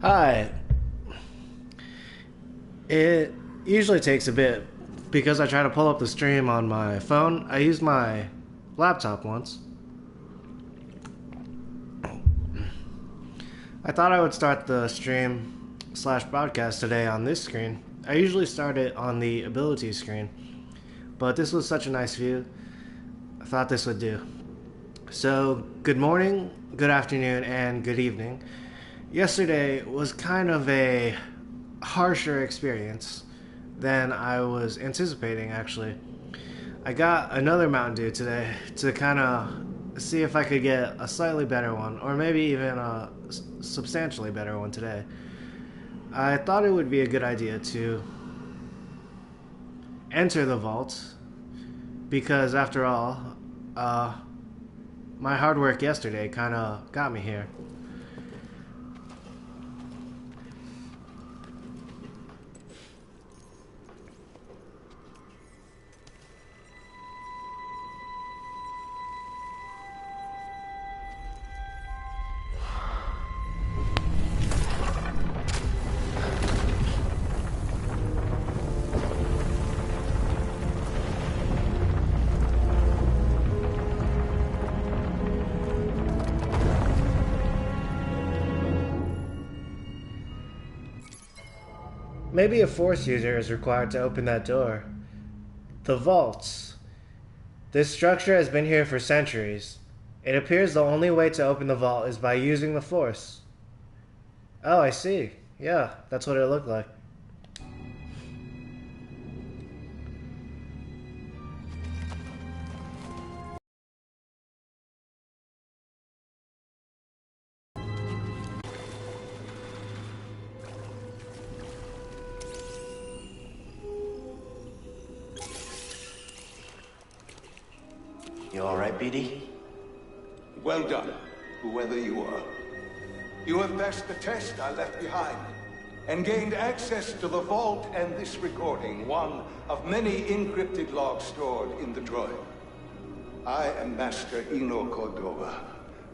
Hi. It usually takes a bit because I try to pull up the stream on my phone. I used my laptop once. I thought I would start the stream slash broadcast today on this screen. I usually start it on the ability screen, but this was such a nice view, I thought this would do. So, good morning, good afternoon, and good evening. Yesterday was kind of a harsher experience than I was anticipating, actually. I got another Mountain Dew today to kind of see if I could get a slightly better one, or maybe even a substantially better one today. I thought it would be a good idea to enter the vault because, after all, my hard work yesterday kind of got me here. Maybe a Force user is required to open that door. The vaults. This structure has been here for centuries. It appears the only way to open the vault is by using the Force. Oh, I see. Yeah, that's what it looked like. You alright, BD? Well done, whoever you are. You have passed the test I left behind, and gained access to the vault and this recording, one of many encrypted logs stored in the droid. I am Master Eno Cordova.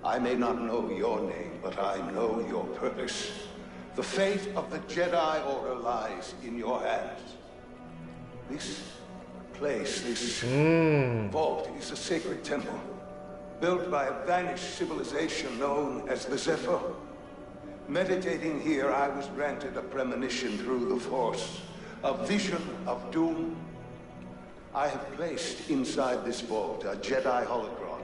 I may not know your name, but I know your purpose. The fate of the Jedi Order lies in your hands. This place, this vault, is a sacred temple, built by a vanished civilization known as the Zephyr. Meditating here, I was granted a premonition through the Force, a vision of doom. I have placed inside this vault a Jedi holocron,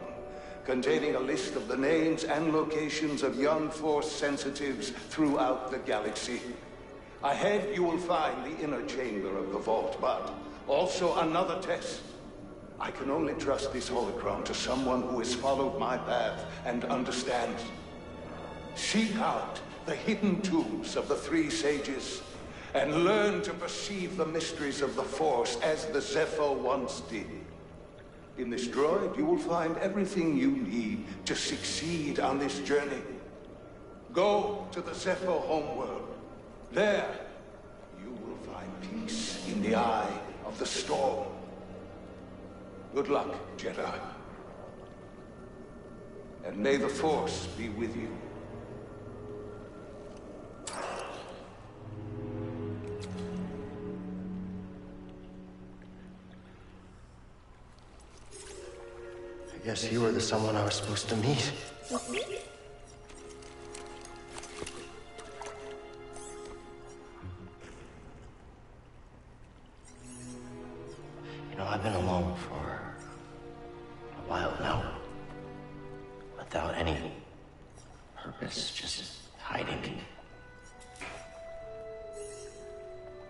containing a list of the names and locations of young Force sensitives throughout the galaxy. Ahead, you will find the inner chamber of the vault, but also another test. I can only trust this holocron to someone who has followed my path and understands. Seek out the hidden tombs of the three sages and learn to perceive the mysteries of the Force as the Zephyr once did. In this droid, you will find everything you need to succeed on this journey. Go to the Zephyr homeworld. There, you will find peace in the eye of the storm. Good luck, Jedi. And may the Force be with you. I guess you were the someone I was supposed to meet. You know, I've been alone for a while now. Without any purpose, just hiding.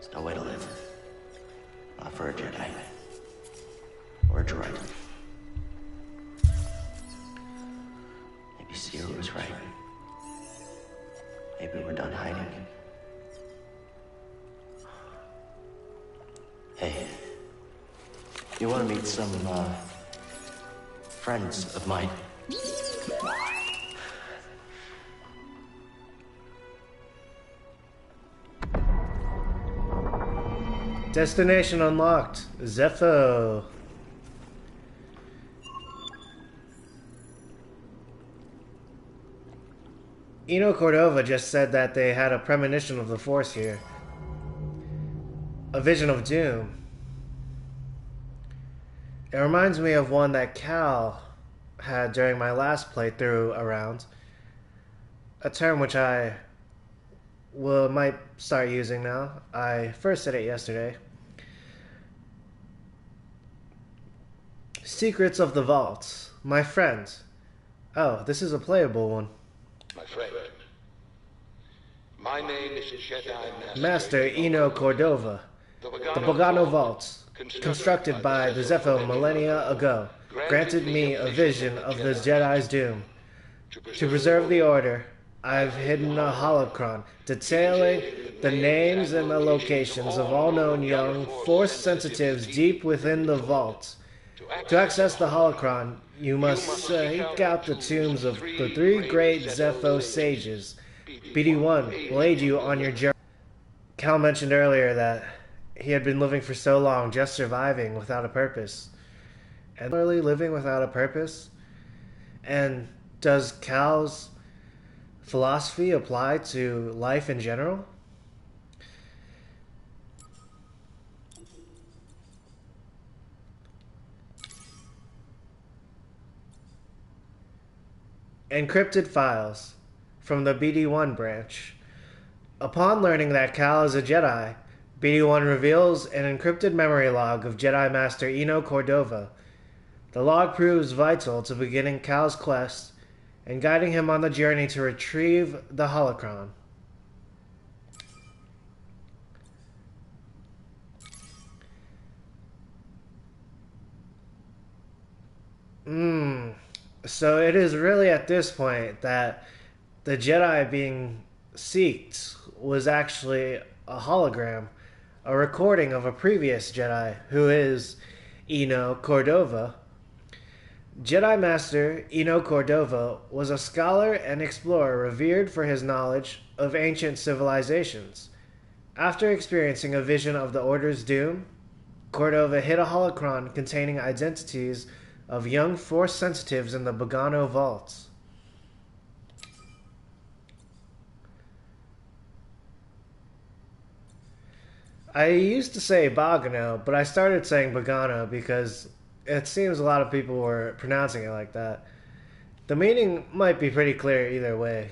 There's no way to live. Not for a Jedi. Or a droid. Maybe Sierra was right. Maybe we're done hiding. Hey. You want to meet some, friends of mine? Destination unlocked. Zepho. Eno Cordova just said that they had a premonition of the Force here. A vision of doom. It reminds me of one that Cal had during my last playthrough around. A term which I might start using now. I first said it yesterday. Secrets of the Vault. My friend. Oh, this is a playable one. My friend, my name is Jedi Master Eno Cordova. The Bogano Vault, constructed by the Zepho millennia ago, granted me a vision of the Jedi's doom. To preserve the order, I've hidden a holocron detailing the names and the locations of all known young Force sensitives deep within the vault. To access the holocron, you must seek out the tombs of the three great Zepho sages. BD-1 will aid you on your journey. Cal mentioned earlier that he had been living for so long, just surviving without a purpose. And really living without a purpose? And does Cal's philosophy apply to life in general? Encrypted files from the BD-1 branch. Upon learning that Cal is a Jedi, BD-1 reveals an encrypted memory log of Jedi Master Eno Cordova. The log proves vital to beginning Cal's quest and guiding him on the journey to retrieve the holocron. So it is really at this point that the Jedi being seeked was actually a hologram, a recording of a previous Jedi, who is Eno Cordova. Jedi Master Eno Cordova was a scholar and explorer revered for his knowledge of ancient civilizations. After experiencing a vision of the Order's doom, Cordova hid a holocron containing identities of young Force sensitives in the Bogano vaults. I used to say Bogano, but I started saying Bogano because it seems a lot of people were pronouncing it like that. The meaning might be pretty clear either way.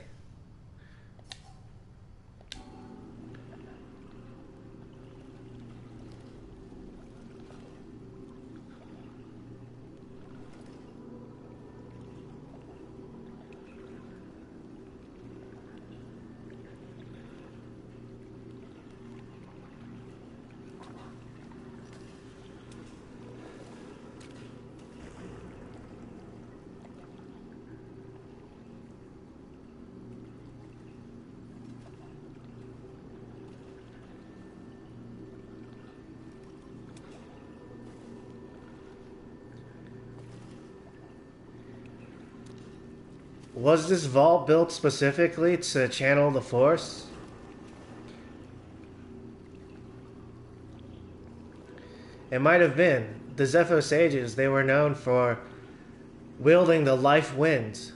Was this vault built specifically to channel the Force? It might have been. The Zepho sages, they were known for wielding the life wind.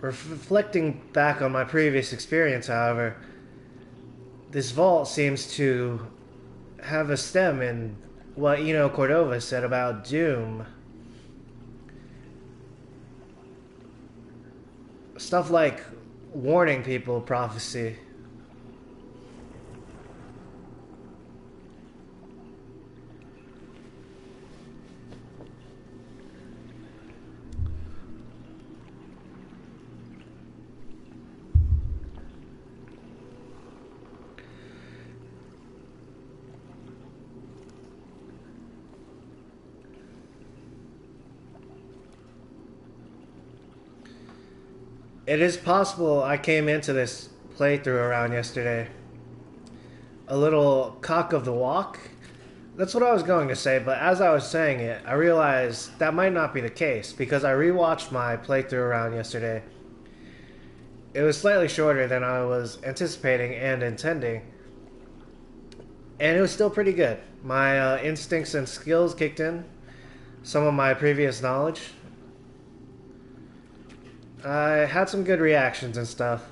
Reflecting back on my previous experience, however, this vault seems to have a stem in what Eno Cordova said about doom. Stuff like warning people prophecy. It is possible I came into this playthrough around yesterday a little cock of the walk. That's what I was going to say, but as I was saying it, I realized that might not be the case because I rewatched my playthrough around yesterday It was slightly shorter than I was anticipating and intending, and it was still pretty good. My instincts and skills kicked in, some of my previous knowledge. I had some good reactions and stuff.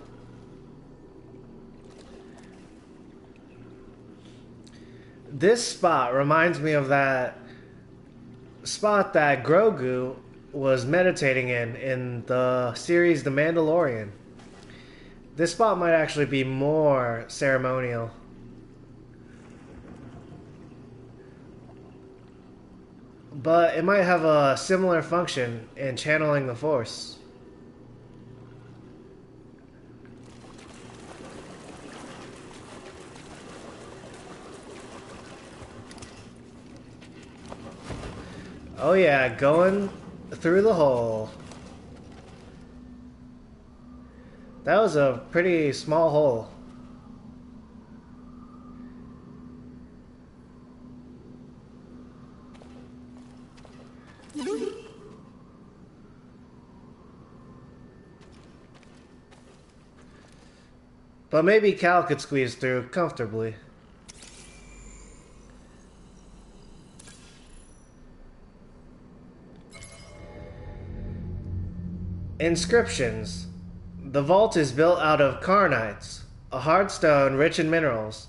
This spot reminds me of that spot that Grogu was meditating in the series The Mandalorian. This spot might actually be more ceremonial. But it might have a similar function in channeling the Force. Oh yeah, going through the hole. That was a pretty small hole. But maybe Cal could squeeze through comfortably. Inscriptions. The vault is built out of carnites, a hard stone rich in minerals.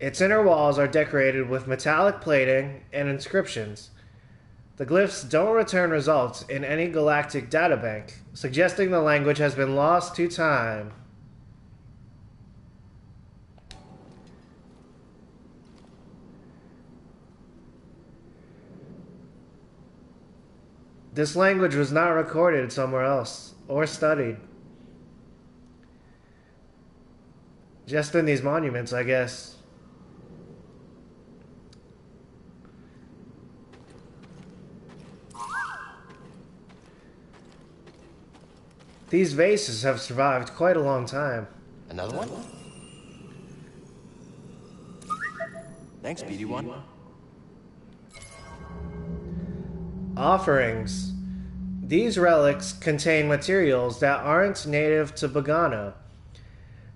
Its inner walls are decorated with metallic plating and inscriptions. The glyphs don't return results in any galactic databank, suggesting the language has been lost to time. This language was not recorded somewhere else or studied. Just in these monuments, I guess. These vases have survived quite a long time. Another one? Thanks, BD1. Offerings. These relics contain materials that aren't native to Bogano.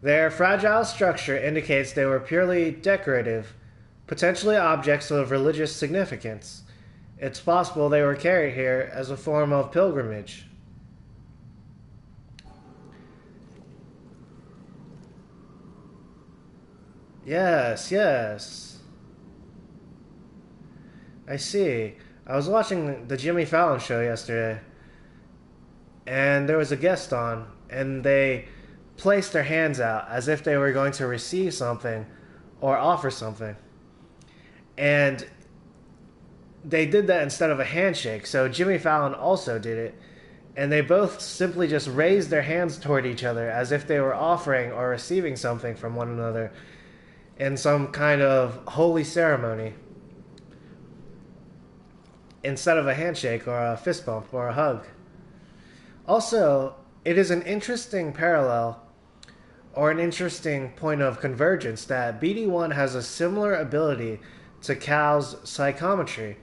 Their fragile structure indicates they were purely decorative, potentially objects of religious significance. It's possible they were carried here as a form of pilgrimage. Yes, yes. I see. I was watching the Jimmy Fallon show yesterday, and there was a guest on, and they placed their hands out as if they were going to receive something or offer something. And they did that instead of a handshake, so Jimmy Fallon also did it, and they both simply just raised their hands toward each other as if they were offering or receiving something from one another in some kind of holy ceremony, instead of a handshake or a fist bump or a hug. Also, it is an interesting parallel or an interesting point of convergence that BD1 has a similar ability to Cal's psychometry.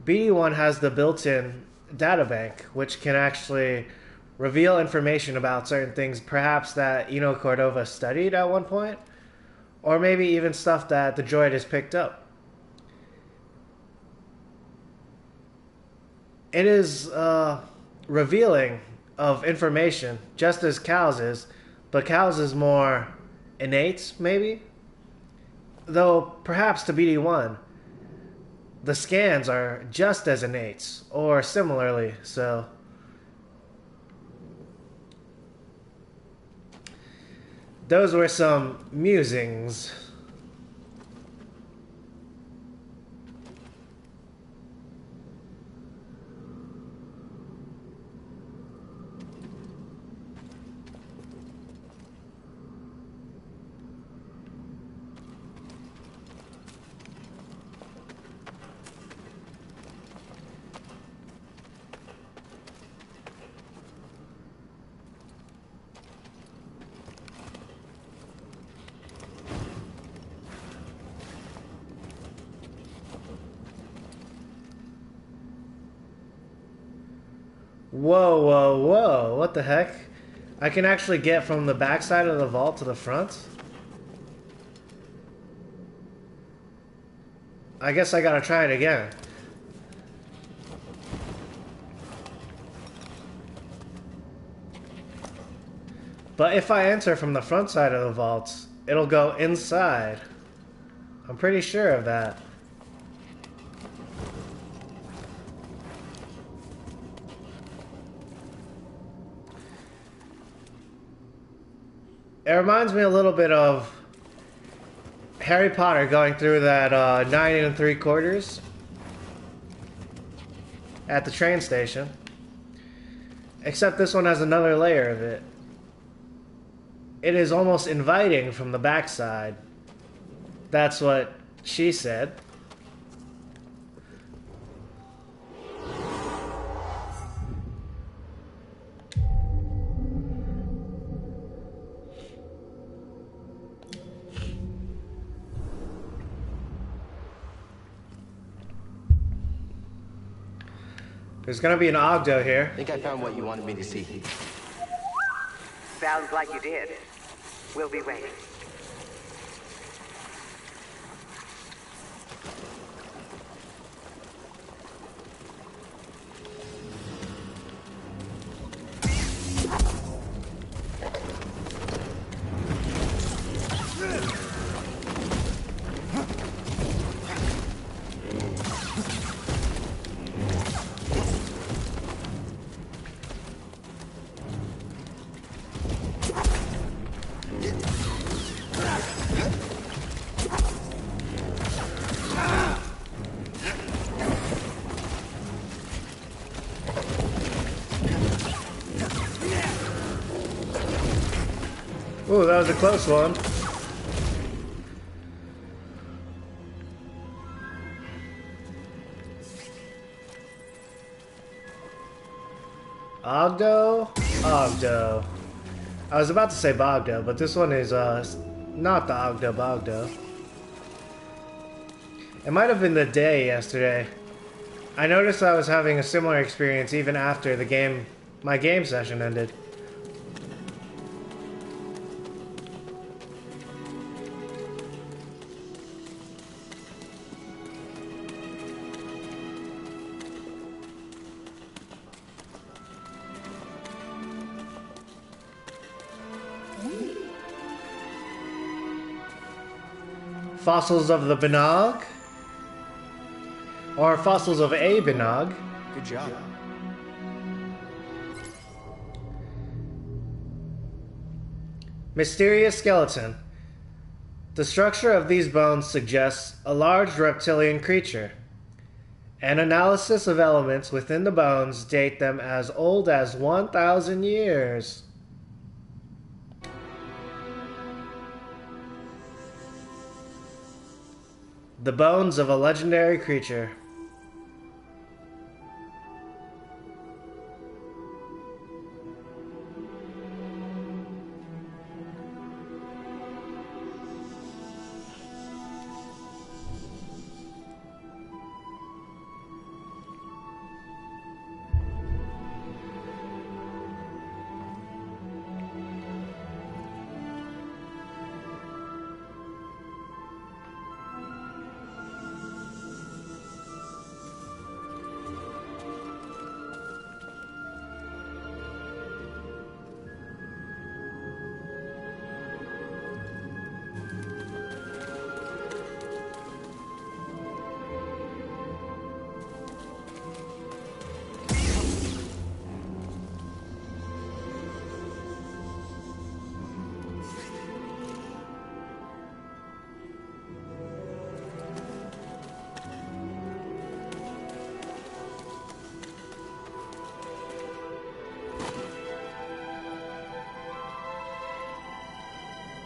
BD1 has the built-in databank, which can actually reveal information about certain things, perhaps that Eno Cordova studied at one point, or maybe even stuff that the droid has picked up. It is revealing of information, just as Cal's is, but Cal's is more innate, maybe? Though, perhaps to BD1, the scans are just as innate, or similarly so. Those were some musings. Whoa, whoa, whoa, what the heck? I can actually get from the back side of the vault to the front? I guess I gotta try it again. But if I enter from the front side of the vault, it'll go inside. I'm pretty sure of that. It reminds me a little bit of Harry Potter going through that 9 3/4 at the train station. Except this one has another layer of it. It is almost inviting from the backside. That's what she said. There's gonna be an Ogdo here. I think I found what you wanted me to see. Sounds like you did. We'll be waiting. Ooh, that was a close one. Ogdo? Ogdo. I was about to say Bogdo, but this one is not the Ogdo Bogdo. It might have been the day yesterday. I noticed I was having a similar experience even after my game session ended. Fossils of the Benog? Or fossils of a Benog? Good job. Mysterious skeleton. The structure of these bones suggests a large reptilian creature. An analysis of elements within the bones date them as old as 1,000 years. The bones of a legendary creature.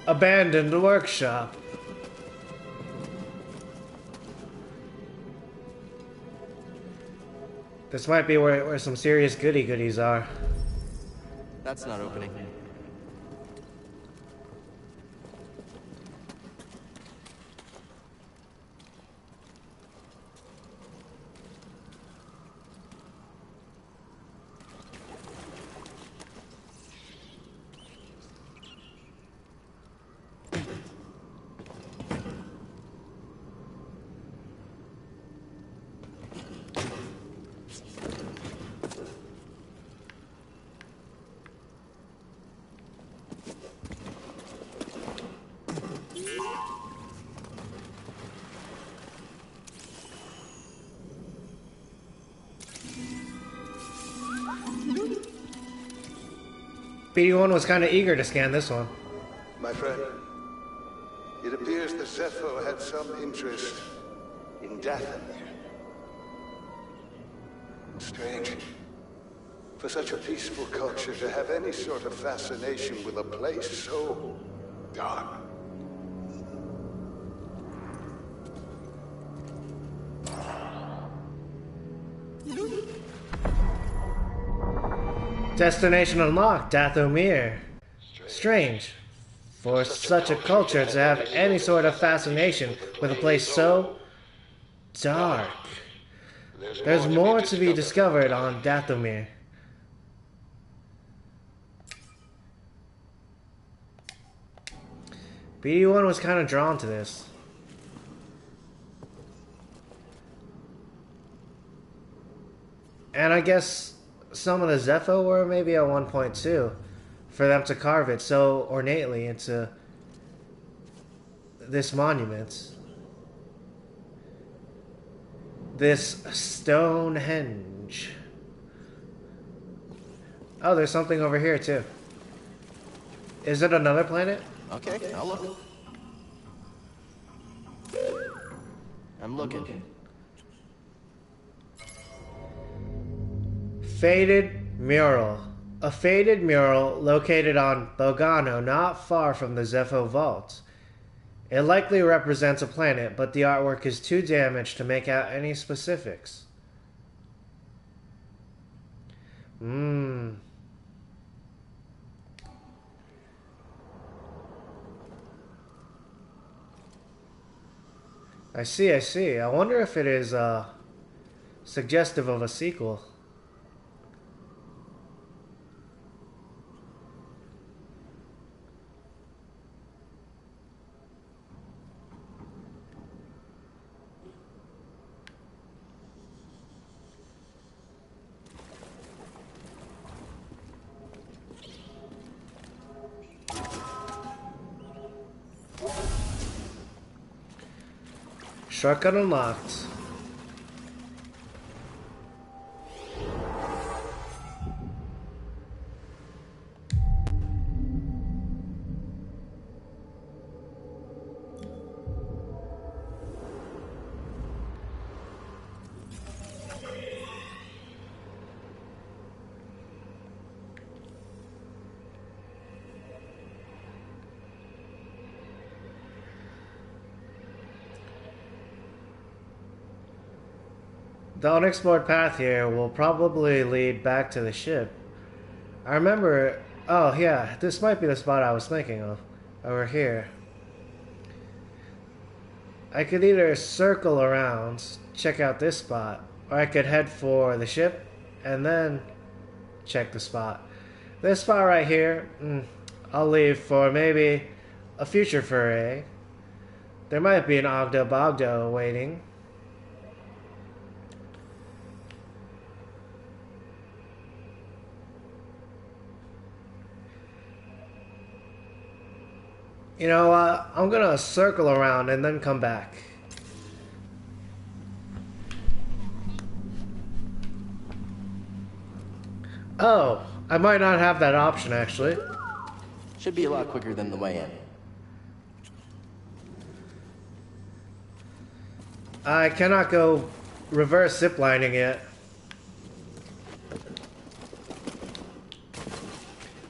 Abandoned workshop. This might be where some serious goodies are. That's not opening. BD1 was kind of eager to scan this one. My friend, it appears the Zepho had some interest in Dathomir. Strange. For such a peaceful culture to have any sort of fascination with a place so dark. Destination unlocked, Dathomir. Strange. For such a culture to have any sort of fascination with a place so dark. There's more to be discovered on Dathomir. BD1 was kind of drawn to this. And I guess some of the Zepho were maybe at 1.2 for them to carve it so ornately into this monument. This Stonehenge. Oh, there's something over here too. Is it another planet? Okay, I'll look. I'm looking. Faded mural. A faded mural located on Bogano, not far from the Zepho Vault. It likely represents a planet, but the artwork is too damaged to make out any specifics. I see. I wonder if it is suggestive of a sequel. Shortcut unlocked. The unexplored path here will probably lead back to the ship. I remember... Oh, yeah, this might be the spot I was thinking of. Over here. I could either circle around, check out this spot, or I could head for the ship, and then check the spot. This spot right here, I'll leave for maybe a future foray. There might be an Ogdo Bogdo waiting. You know what? I'm gonna circle around and then come back. Oh, I might not have that option actually. Should be a lot quicker than the way in. I cannot go reverse ziplining yet.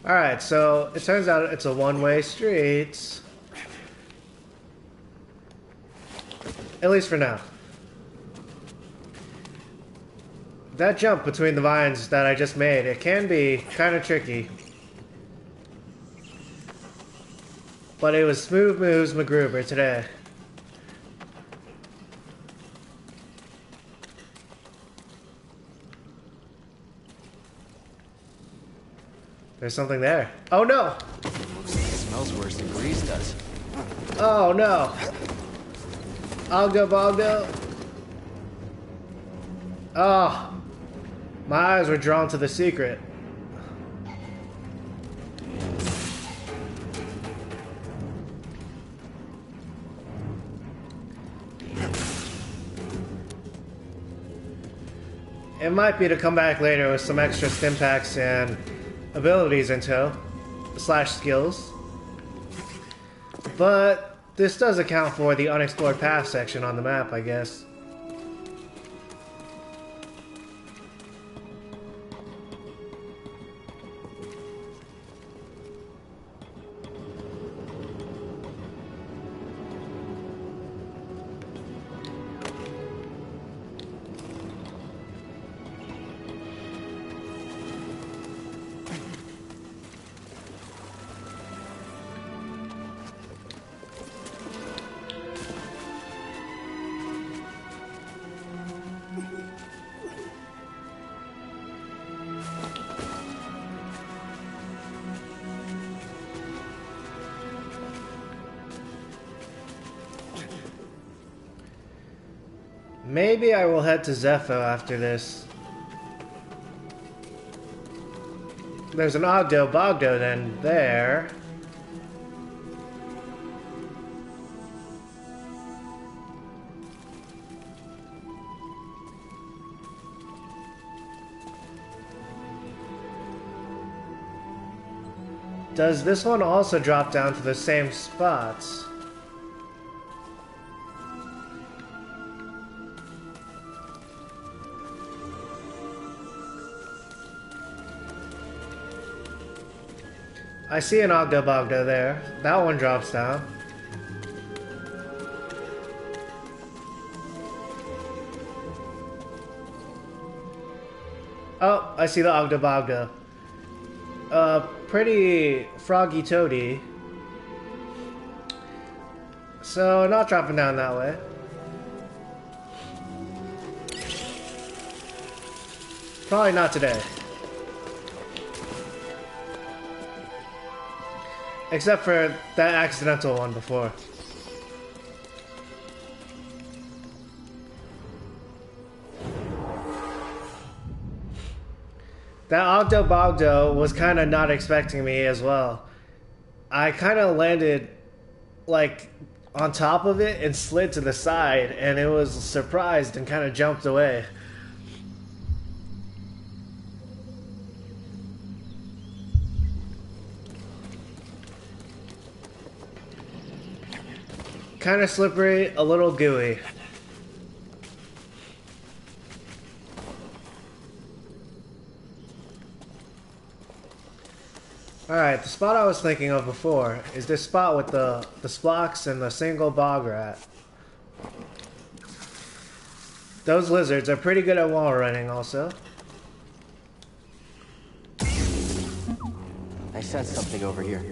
Alright, so it turns out it's a one-way street. At least for now. That jump between the vines that I just made, it can be kind of tricky. But it was smooth moves MacGruber today. There's something there. Oh no! Looks like it smells worse than grease does. Oh no! Ogdo Bogdo. Oh! My eyes were drawn to the secret. It might be to come back later with some extra stim packs and abilities in tow. slash skills. But this does account for the unexplored path section on the map, I guess. Maybe I will head to Zepho after this. There's an Ogdo Bogdo then there. Does this one also drop down to the same spots? I see an Ogdo Bogdo there. That one drops down. Oh, I see the Ogdo Bogdo. Pretty froggy toady. So, not dropping down that way. Probably not today. Except for that accidental one before. That Ogdo Bogdo was kind of not expecting me as well. I kind of landed like on top of it and slid to the side, and it was surprised and kind of jumped away. Kind of slippery, a little gooey. Alright, the spot I was thinking of before is this spot with the splocks and the single bog rat. Those lizards are pretty good at wall running also. I sense something over here.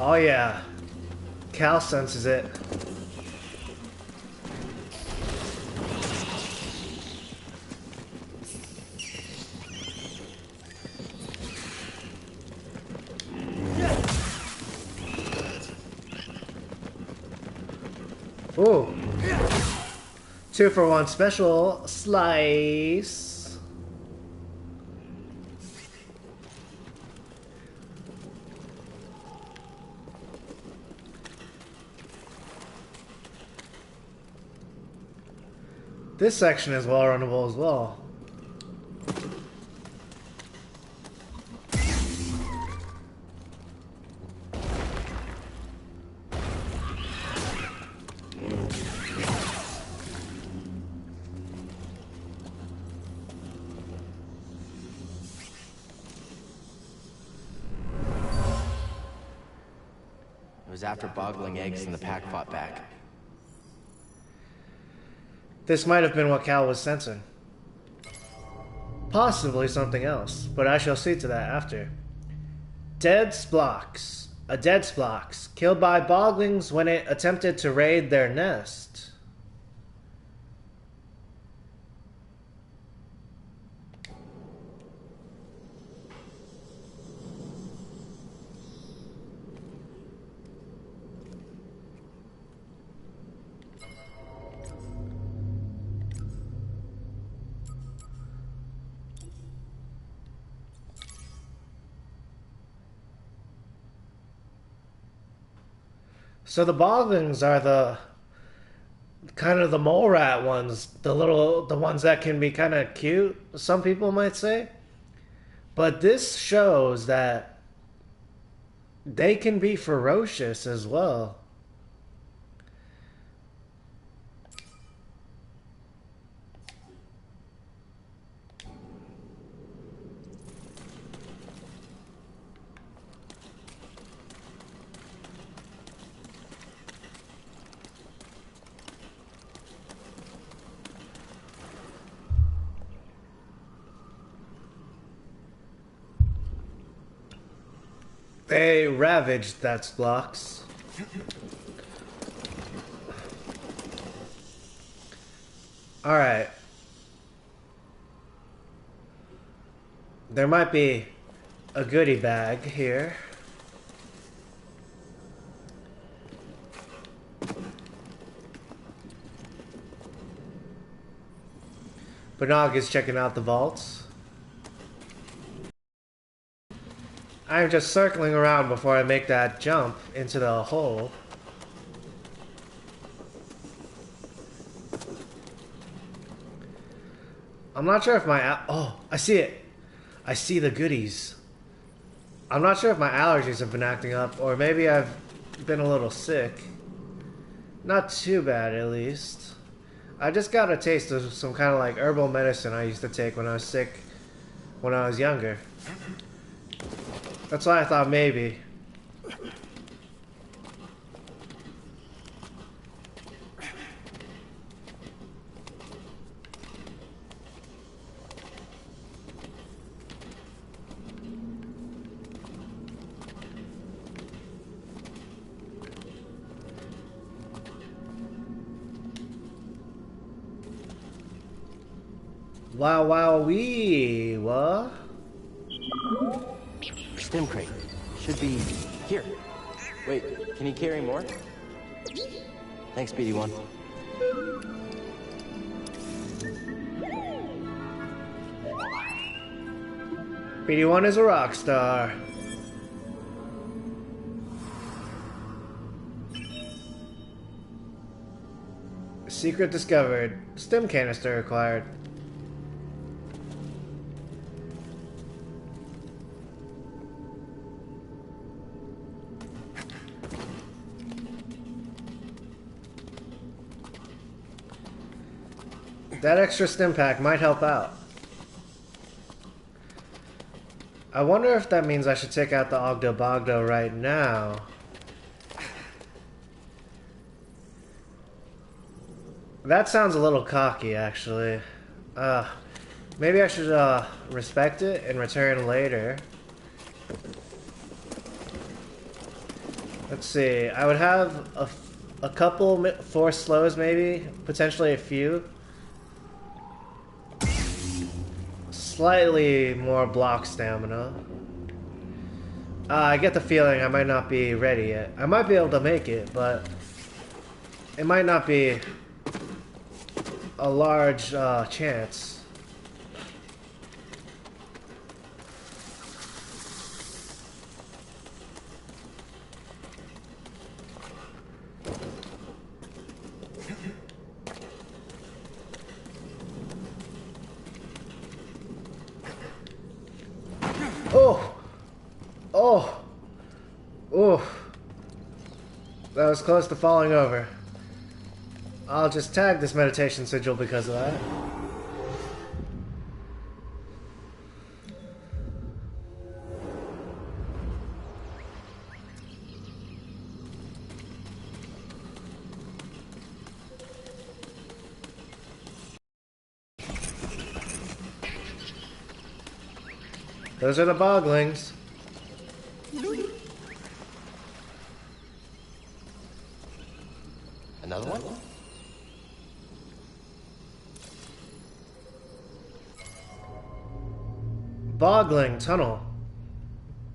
Oh yeah, Cal senses it. Ooh. 2-for-1 special slice. This section is well runnable as well. It was after boggling eggs and the pack fought back. This might have been what Cal was sensing. Possibly something else, but I shall see to that after. Dead Splocks. A dead Splocks, killed by boglings when it attempted to raid their nest. So the boglings are the kind of the mole rat ones, the ones that can be kind of cute, some people might say. But this shows that they can be ferocious as well. They ravaged that blocks. Alright. There might be a goodie bag here. Banog is checking out the vaults. I'm just circling around before I make that jump into the hole. I'm not sure if my... Oh, I see it. I see the goodies. I'm not sure if my allergies have been acting up, or maybe I've been a little sick. Not too bad, at least. I just got a taste of some kind of like herbal medicine I used to take when I was sick when I was younger. That's why I thought maybe. Wow, wow, wee, what? Stim crate. Should be here. Wait, can you carry more? Thanks, BD1. BD1 is a rock star. Secret discovered. Stim canister acquired. That extra stim pack might help out. I wonder if that means I should take out the Ogdo Bogdo right now. That sounds a little cocky, actually. Maybe I should respect it and return later. Let's see. I would have a couple force slows, maybe. Potentially a few. Slightly more block stamina. I get the feeling I might not be ready yet. I might be able to make it, but it might not be a large chance. Oh! Oh! Oh! That was close to falling over. I'll just tag this meditation sigil because of that. Those are the boglings. Another one? Bogling Tunnel.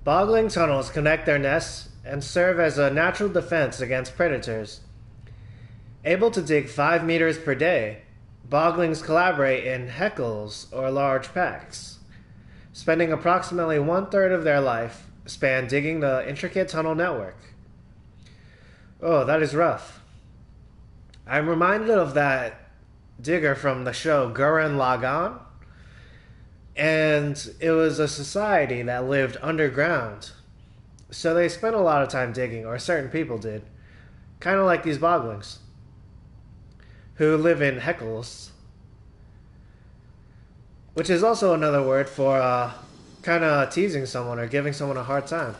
Bogling tunnels connect their nests and serve as a natural defense against predators. Able to dig 5 meters per day, boglings collaborate in heckles or large packs, spending approximately 1/3 of their life span digging the intricate tunnel network. Oh, that is rough. I'm reminded of that digger from the show Gurren Lagann. And it was a society that lived underground. So they spent a lot of time digging, or certain people did. Kind of like these boglings, who live in heckles. Which is also another word for kind of teasing someone or giving someone a hard time.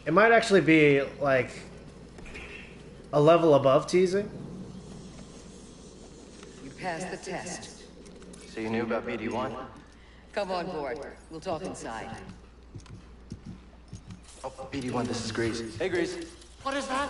It might actually be like a level above teasing. You passed the test. So you knew about BD-1? Come on board. We'll talk inside. Oh, BD-1, this is Grease. Hey, Grease. What is that?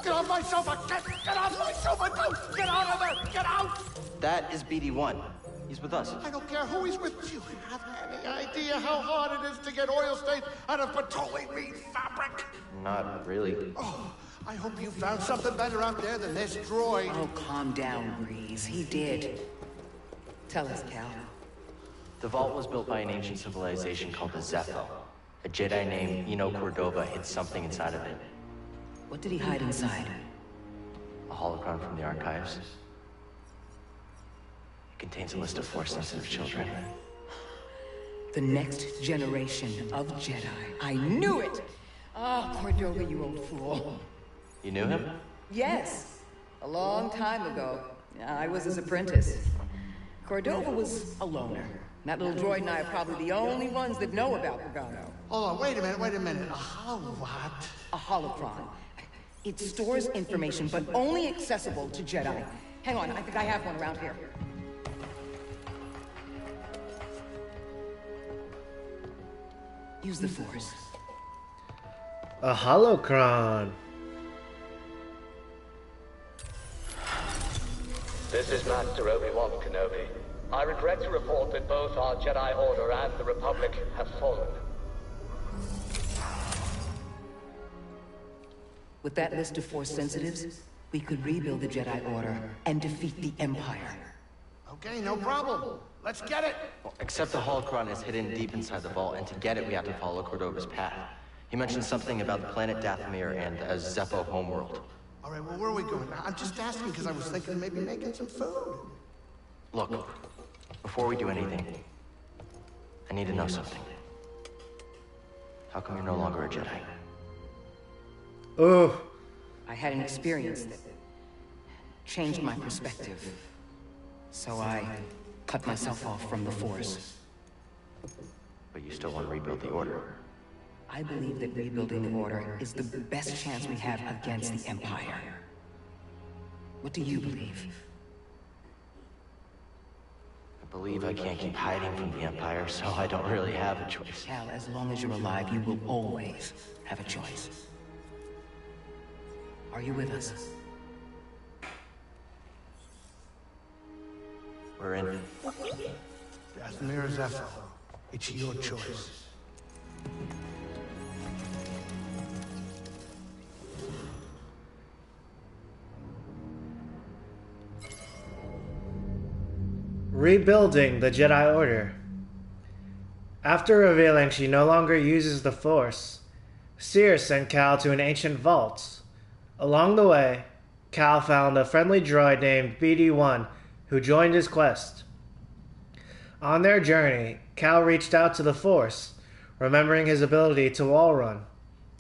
Get off my sofa! Get off my sofa! Don't! Get out of there! Get out! That is BD-1. He's with us. I don't care who he's with. Do you have any idea how hard it is to get oil stains out of petroleum fabric? Not really. Oh, I hope you found something better out there than this droid. Oh, calm down, Breeze. He did. Tell us, Cal. The vault was built by an ancient civilization called the Zepho. A Jedi named Eno Cordova hid something inside of it. What did he hide inside? A holocron from the archives. It contains a list of Force-sensitive children. The next generation of Jedi. I knew it! Oh, Cordova, you old fool. You knew him? Yes. A long time ago. I was his apprentice. Cordova was a loner. That little droid and I are probably the only ones that know about Pagano. Hold on, wait a minute. A hollow what? A holocron. It stores information, but only accessible to Jedi. Hang on, I think I have one around here. Use the Force. A holocron. This is Master Obi-Wan Kenobi. I regret to report that both our Jedi Order and the Republic have fallen. With that list of Force sensitives, we could rebuild the Jedi Order and defeat the Empire. Okay, no problem. Let's get it. Well, except the holocron is hidden deep inside the vault, and to get it, we have to follow Cordova's path. He mentioned something about the planet Dathomir and a Zepho homeworld. All right, well, where are we going? I'm just asking because I was thinking maybe making some food. Look, before we do anything, I need to know something. How come you're no longer a Jedi? Oh. I had an experience that changed my perspective. So I cut myself off from the Force. But you still want to rebuild the Order. I believe that rebuilding the Order is the best chance we have against the Empire. What do you believe? I believe I can't keep hiding from the Empire, so I don't really have a choice. Cal, as long as you're alive, you will always have a choice. Are you with us? We're in. Dathomir Zepho. It's your choice. Rebuilding the Jedi Order. After revealing she no longer uses the Force, Seer sent Cal to an ancient vault. Along the way, Cal found a friendly droid named BD-1 who joined his quest. On their journey, Cal reached out to the Force, remembering his ability to wall run.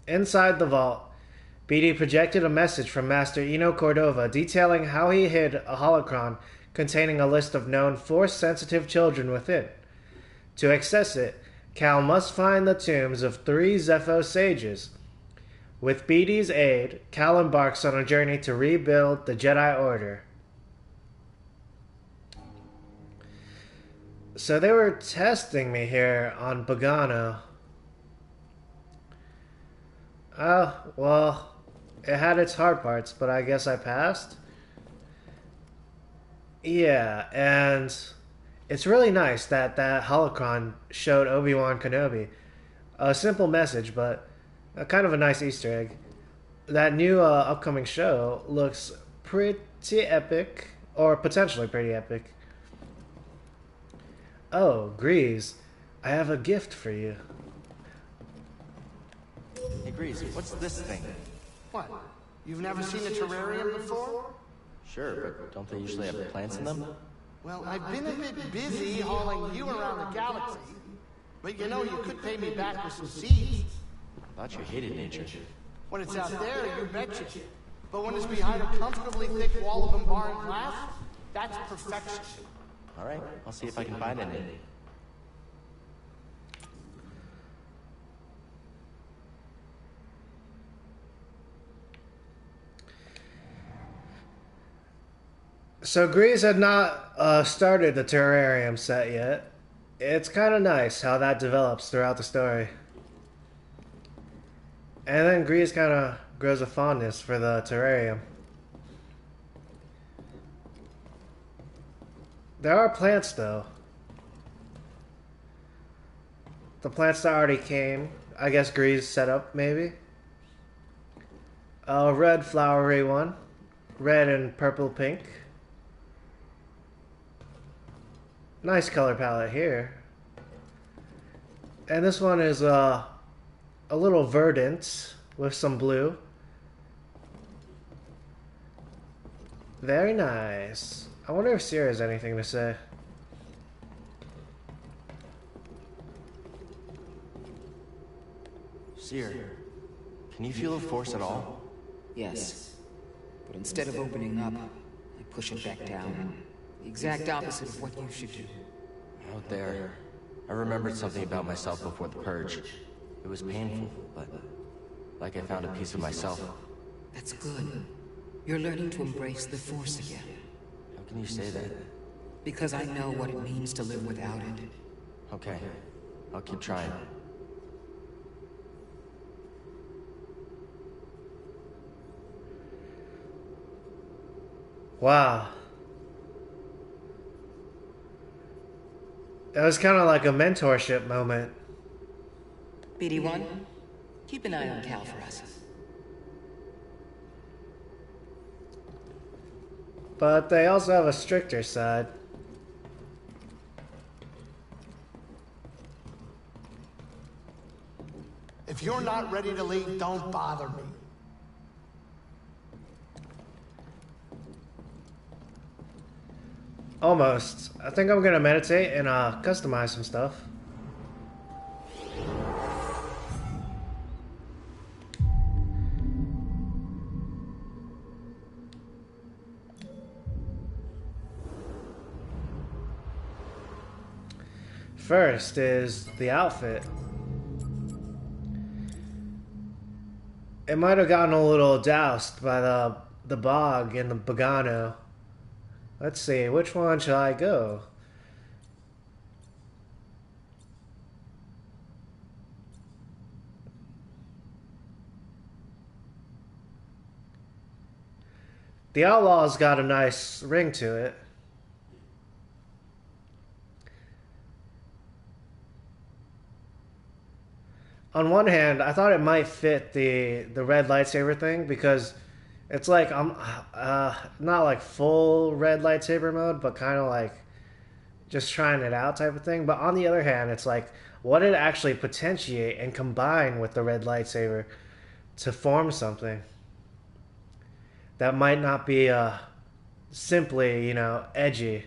Inside the vault, BD projected a message from Master Eno Cordova detailing how he hid a holocron containing a list of known Force-sensitive children within. To access it, Cal must find the tombs of 3 Zepho sages. With BD's aid, Cal embarks on a journey to rebuild the Jedi Order. So they were testing me here on Pagano. Well, it had its hard parts, but I guess I passed. Yeah, and it's really nice that that holocron showed Obi-Wan Kenobi. A simple message, but kind of a nice Easter egg. That new upcoming show looks pretty epic, or potentially pretty epic. Oh, Grease, I have a gift for you. Hey, Grease, what's this thing? What? You've never seen a terrarium before? Sure, but don't they usually have plants in them? Well, I've been a bit busy hauling you around the galaxy. But you know, you could pay me back with some seeds. I thought you hated nature. When it's out there, you betcha. But when it's behind a comfortably thick wall of embarred glass, that's perfection. All right, I'll see if I can find any. So Grease had not started the terrarium set yet. It's kind of nice how that develops throughout the story. And then Grease kind of grows a fondness for the terrarium. There are plants though. The plants that already came, I guess Grease set up maybe. A red flowery one. Red and purple pink. Nice color palette here. And this one is a little verdant with some blue. Very nice. I wonder if Sierra has anything to say. Seer, can you feel the force at all? Yes. But instead of opening up, I push it back down. The exact opposite of what you should do. Out there, I remembered something about myself before the purge. It was painful, but like I found a piece of myself. That's good. You're learning to embrace the Force again. How can you say that? Because I know what it means to live without it. Okay, I'll keep trying. Wow. That was kind of like a mentorship moment. BD1, keep an eye on Cal for us. But they also have a stricter side. If you're not ready to leave, don't bother me. Almost. I think I'm gonna meditate and customize some stuff. First is the outfit. It might have gotten a little doused by the bog and the Bogano. Let's see, which one shall I go? The Outlaw's got a nice ring to it. On one hand, I thought it might fit the red lightsaber thing because it's like I'm not like full red lightsaber mode, but kind of like just trying it out type of thing. But on the other hand, it's like what it actually potentiate and combine with the red lightsaber to form something that might not be simply, you know, edgy.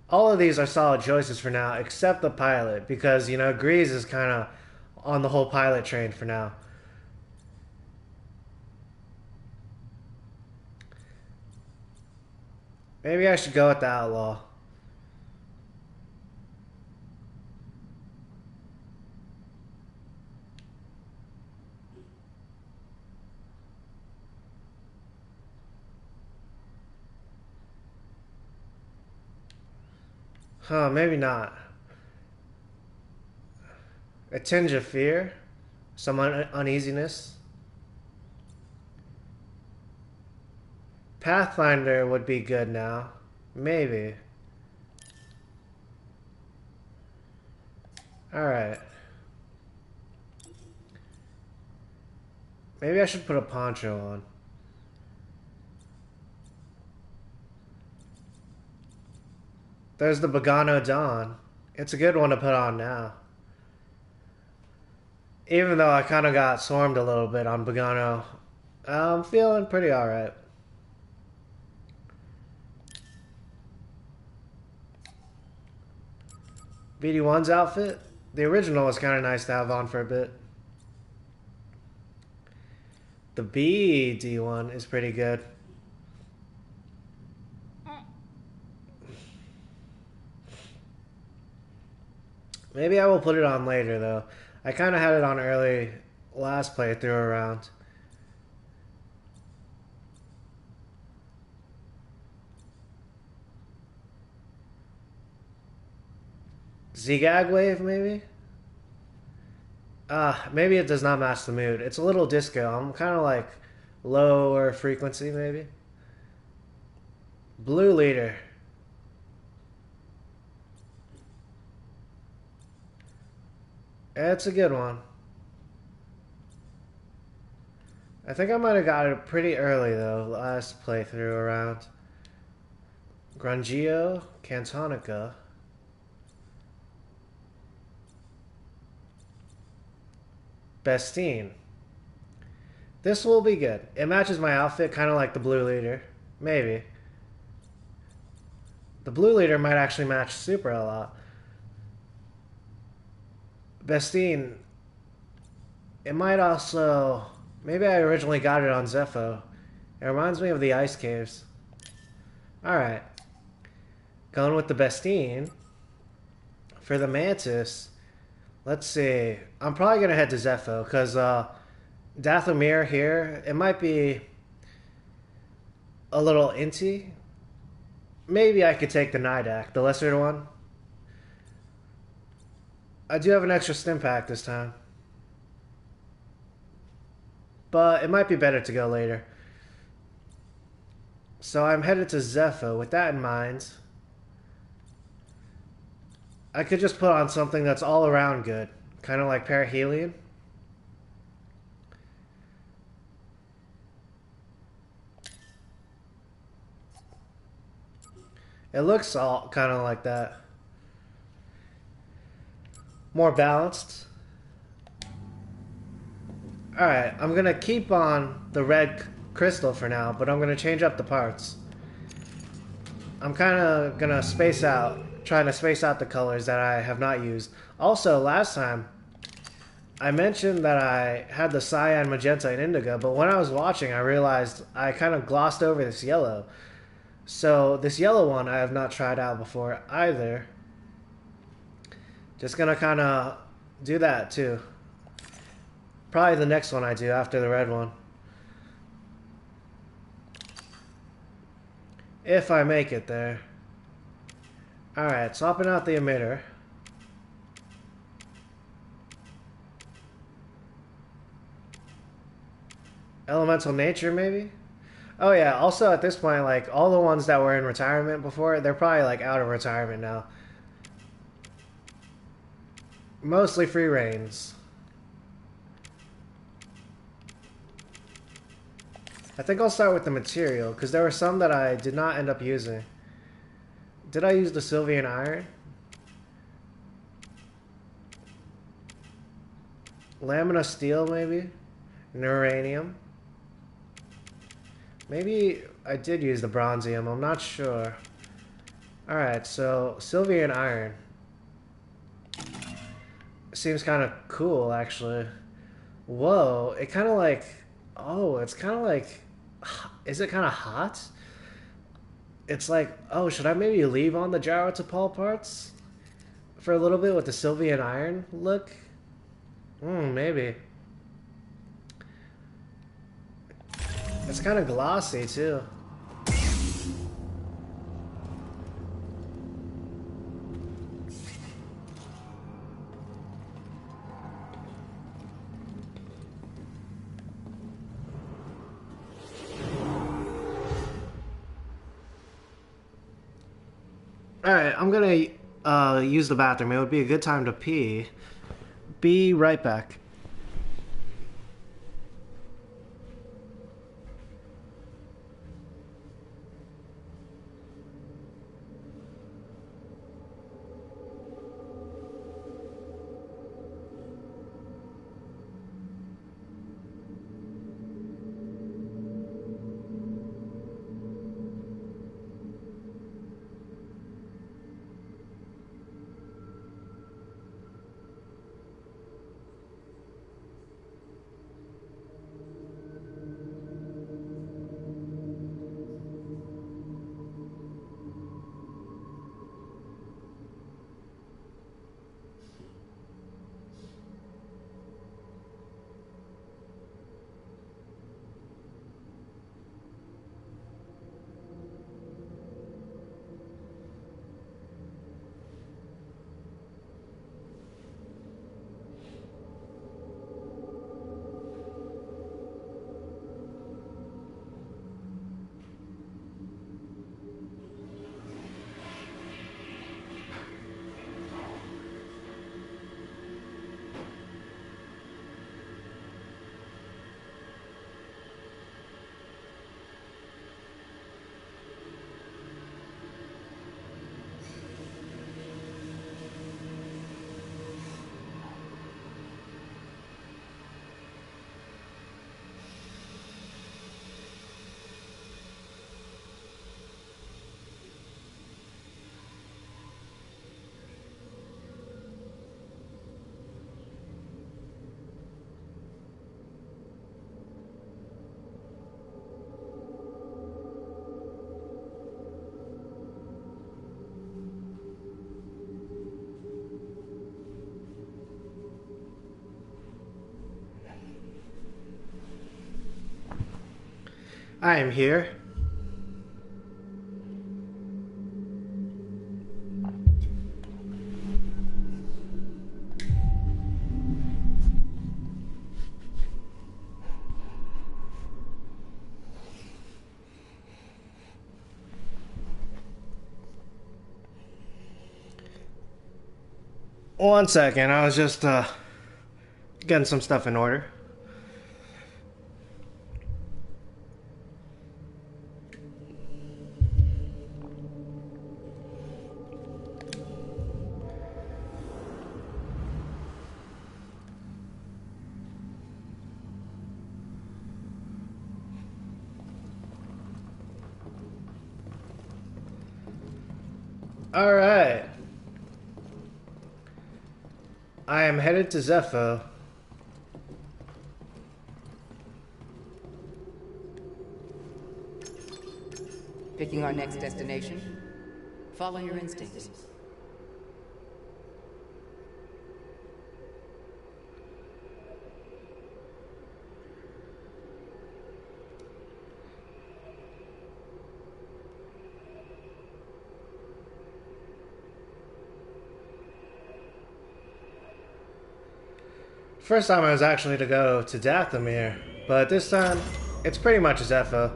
All of these are solid choices for now, except the pilot, because, you know, Grease is kind of on the whole pilot train for now. Maybe I should go with the Outlaw. Huh, maybe not. A tinge of fear, some uneasiness. Pathfinder would be good now. Maybe. Alright. Maybe I should put a poncho on. There's the Bogano Dawn. It's a good one to put on now. Even though I kind of got swarmed a little bit on Bogano, I'm feeling pretty alright. BD1's outfit? The original was kind of nice to have on for a bit. The BD one is pretty good. Maybe I will put it on later, though. I kind of had it on early last playthrough around. Zigag wave, maybe? Maybe it does not match the mood. It's a little disco. I'm kind of like lower frequency, maybe. Blue leader. It's a good one. I think I might have got it pretty early, though, last playthrough around. Grungio, Cantonica. Bestine. This will be good. It matches my outfit, kind of like the blue leader. Maybe. The blue leader might actually match Super a lot. Bestine. It might also... Maybe I originally got it on Zepho. It reminds me of the ice caves. Alright. Going with the Bestine. For the Mantis... Let's see. I'm probably going to head to Zepho, because Dathomir here, it might be a little inty. Maybe I could take the Nidak, the lesser one. I do have an extra stim pack this time. But it might be better to go later. So I'm headed to Zepho. With that in mind... I could just put on something that's all around good. Kind of like Perihelion. It looks all kind of like that. More balanced. Alright, I'm going to keep on the red crystal for now, but I'm going to change up the parts. I'm kind of going to space out. Trying to space out the colors that I have not used. Also, last time, I mentioned that I had the cyan, magenta, and indigo, but when I was watching, I realized I kind of glossed over this yellow. So, this yellow one I have not tried out before either. Just gonna kind of do that, too. Probably the next one I do after the red one. If I make it there. Alright, swapping out the emitter. Elemental nature, maybe? Oh yeah, also at this point, like, all the ones that were in retirement before, they're probably, like, out of retirement now. Mostly free reigns. I think I'll start with the material, because there were some that I did not end up using. Did I use the Sylvian Iron? Lamina Steel, maybe? Neuranium? Maybe I did use the Bronzium, I'm not sure. Alright, so Sylvian Iron. Seems kind of cool, actually. Whoa, it kind of like... Oh, it's kind of like... Is it kind of hot? It's like, oh, should I maybe leave on the Gyro T'Pol parts? For a little bit with the Sylvian Iron look? Maybe. It's kind of glossy, too. Alright, I'm gonna use the bathroom. It would be a good time to pee. Be right back. I am here. One second, I was just getting some stuff in order. All right. I am headed to Zepho. Picking our next destination? Follow your instincts. First time I was actually to go to Dathomir, but this time it's pretty much Zepho.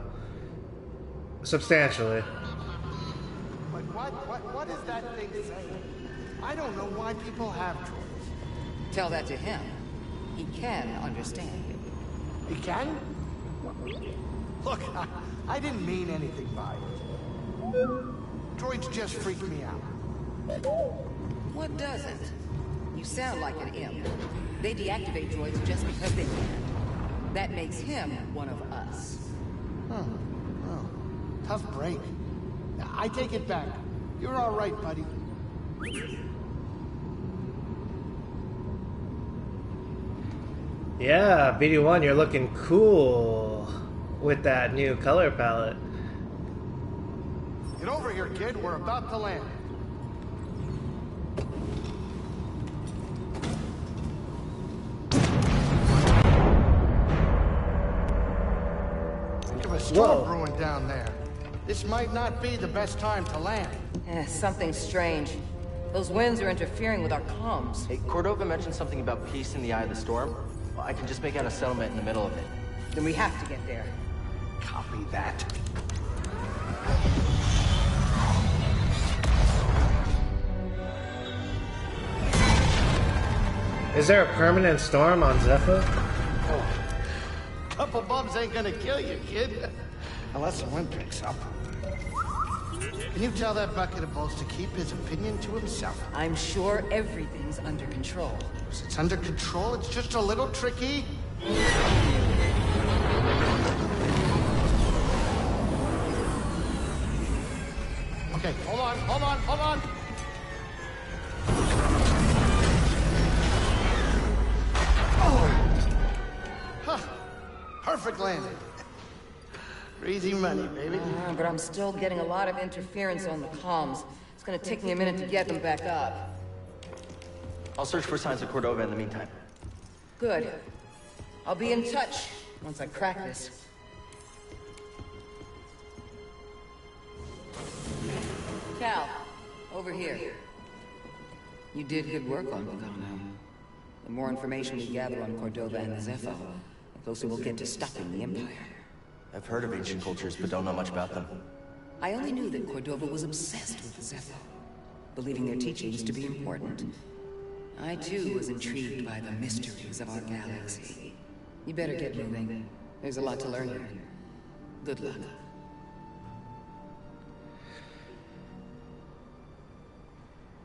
Substantially. But what is that thing saying? I don't know why people have droids. Tell that to him. He can understand you. He can? Look, I didn't mean anything by it. Droids just freak me out. What doesn't? You sound like an imp. They deactivate droids just because they can. That makes him one of us. Huh. Well, tough break. I take it back. You're all right, buddy. Yeah, BD1, you're looking cool with that new color palette. Get over here, kid. We're about to land. Think of a storm brewing down there. This might not be the best time to land. Something strange. Those winds are interfering with our comms. Hey, Cordova mentioned something about peace in the eye of the storm. Well, I can just make out a settlement in the middle of it. Then we have to get there. Copy that. Is there a permanent storm on Zepho? Couple bumps ain't gonna kill you, kid. Unless the wind picks up. Can you tell that bucket of balls to keep his opinion to himself? I'm sure everything's under control. It's under control, it's just a little tricky. Okay, hold on. Oh! Huh. Perfect landing. Easy money, baby. But I'm still getting a lot of interference on the comms. It's gonna take me a minute to get them back up. I'll search for signs of Cordova in the meantime. Good. I'll be in touch once I crack this. Cal, over here. You did good work on Pagano. The more information we gather on Cordova and the Zepho, the closer we'll get to stopping the Empire. I've heard of ancient cultures, but don't know much about them. I only knew that Cordova was obsessed with the Zepho, believing their teachings to be important. I too was intrigued by the mysteries of our galaxy. You better get moving. There's a lot to learn here. Good luck.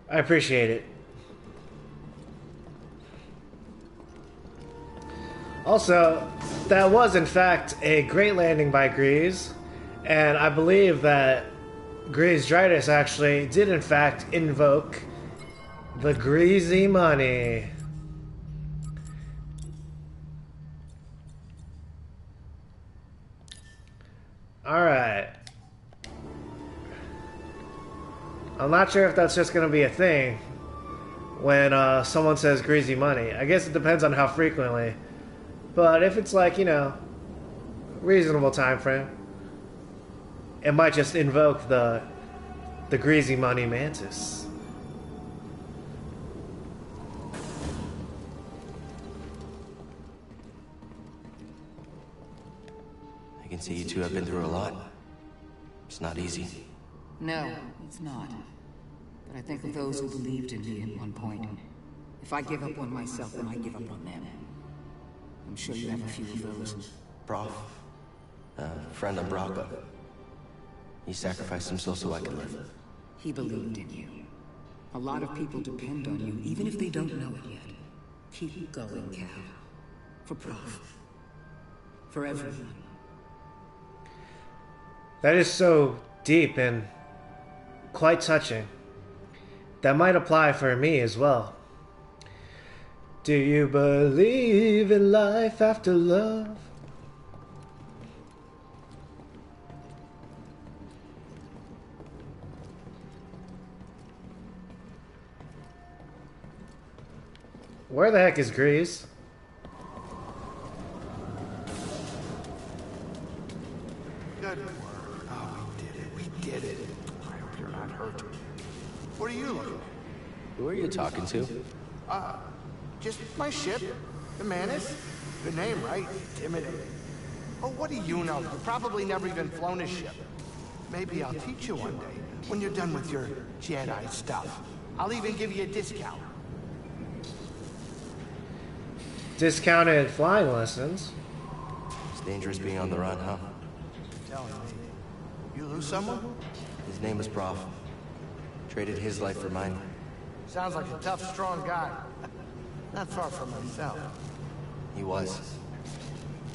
I appreciate it. Also, that was in fact a great landing by Grease, and I believe that Grease Dritus actually did in fact invoke the greasy money. Alright. I'm not sure if that's just going to be a thing when someone says greasy money. I guess it depends on how frequently. But if it's like, you know, reasonable time frame, it might just invoke the greasy money mantis. I can see you two have been through a lot. It's not easy. No, it's not. But I think of those who believed in me at one point. If I give up on myself, then I give up on them. I'm sure you have a few of those. Prof, friend of Braca. He sacrificed himself so I could live. He believed in you. A lot of people depend on you, even if they don't know it yet. Keep going, Cal. For Prof. For everyone. That is so deep and quite touching. That might apply for me as well. Do you believe in life after love? Where the heck is Grease? Good work. Oh, we did it. We did it. I hope you're not hurt. What are you looking at? Who are you talking to? Just my ship. The Manus. Good name, right? Intimidating. Oh, what do you know? You've probably never even flown a ship. Maybe I'll teach you one day, when you're done with your Jedi stuff. I'll even give you a discount. Discounted flying lessons. It's dangerous being on the run, huh? Telling me. You lose someone? His name was Prof. Traded his life for mine. Sounds like a tough, strong guy. Not far from myself. He was.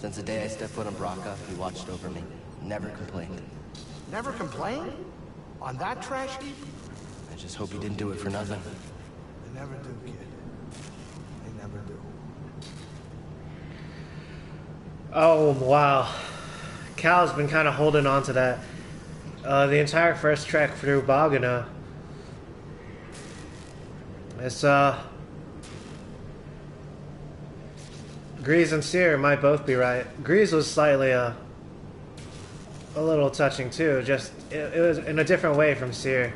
Since the day I stepped foot on Braca, he watched over me. Never complained. Never complained? On that trash heap? I just hope he didn't do it for nothing. They never do, kid. They never do. Oh, wow. Cal's been kind of holding on to that. The entire first trek through Bogana. It's, Grease and Seer might both be right. Grease was slightly, a little touching too. Just, it was in a different way from Seer.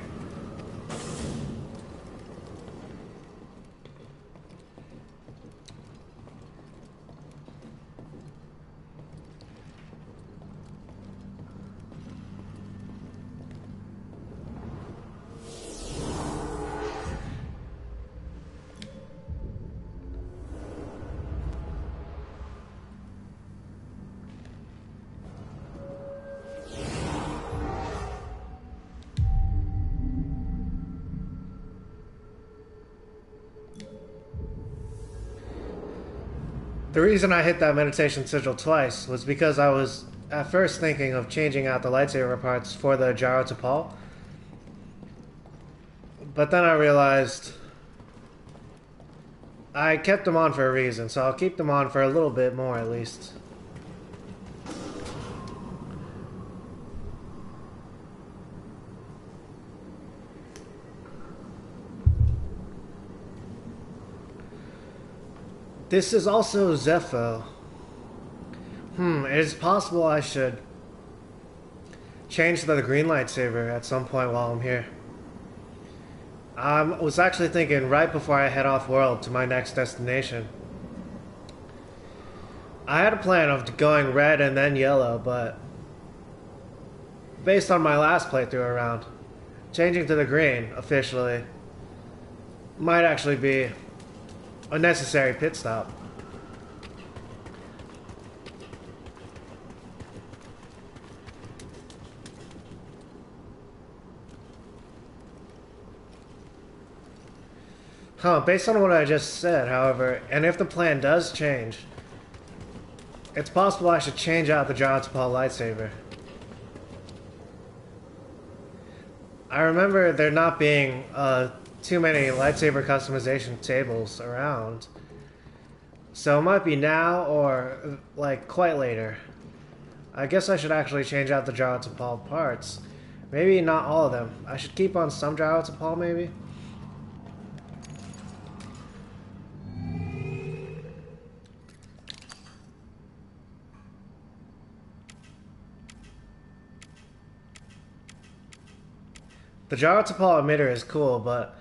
The reason I hit that meditation sigil twice was because I was at first thinking of changing out the lightsaber parts for the Gyro T'Pol. But then I realized I kept them on for a reason, so I'll keep them on for a little bit more at least. This is also Zepho. It is possible I should change to the green lightsaber at some point while I'm here. I was actually thinking right before I head off world to my next destination. I had a plan of going red and then yellow, but based on my last playthrough around, changing to the green officially might actually be a necessary pit stop. Based on what I just said, however, and if the plan does change, it's possible I should change out the Gyro T'Pol lightsaber. I remember there not being too many lightsaber customization tables around, so it might be now or like quite later. I guess I should actually change out the Gyro T'Pol parts. Maybe not all of them. I should keep on some Gyro T'Pol maybe. The gyrotopol emitter is cool, but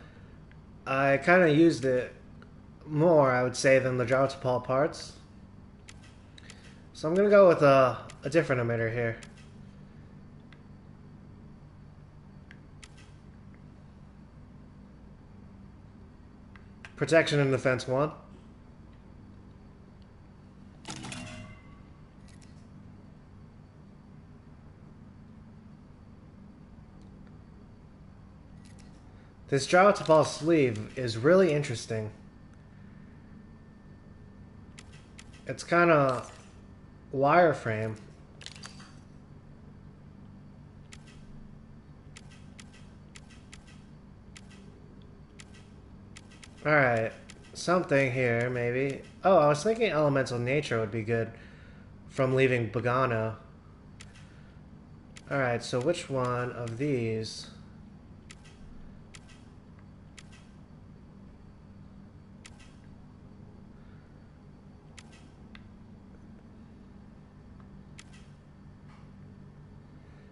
I kind of used it more, I would say, than the gyrotopol parts. So I'm going to go with a different emitter here. Protection and Defense 1. This gyrotopol sleeve is really interesting. It's kind of wireframe. Alright, something here, maybe. Oh, I was thinking elemental nature would be good from leaving Bogano. Alright, so which one of these?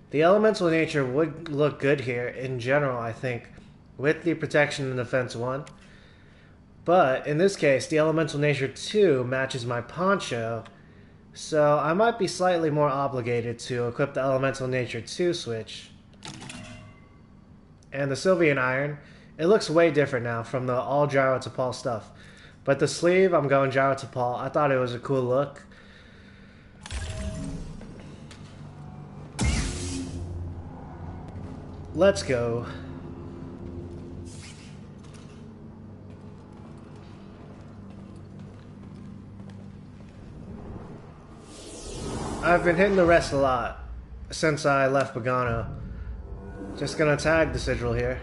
The elemental nature would look good here in general, I think, with the protection and defense 1. But in this case, the elemental nature 2 matches my poncho, so I might be slightly more obligated to equip the elemental nature 2 switch. And the Sylvian iron, it looks way different now from the all gyrotopol stuff. But the sleeve, I'm going gyrotopol. I thought it was a cool look. Let's go. I've been hitting the rest a lot since I left Bogano. Just gonna tag the sigil here.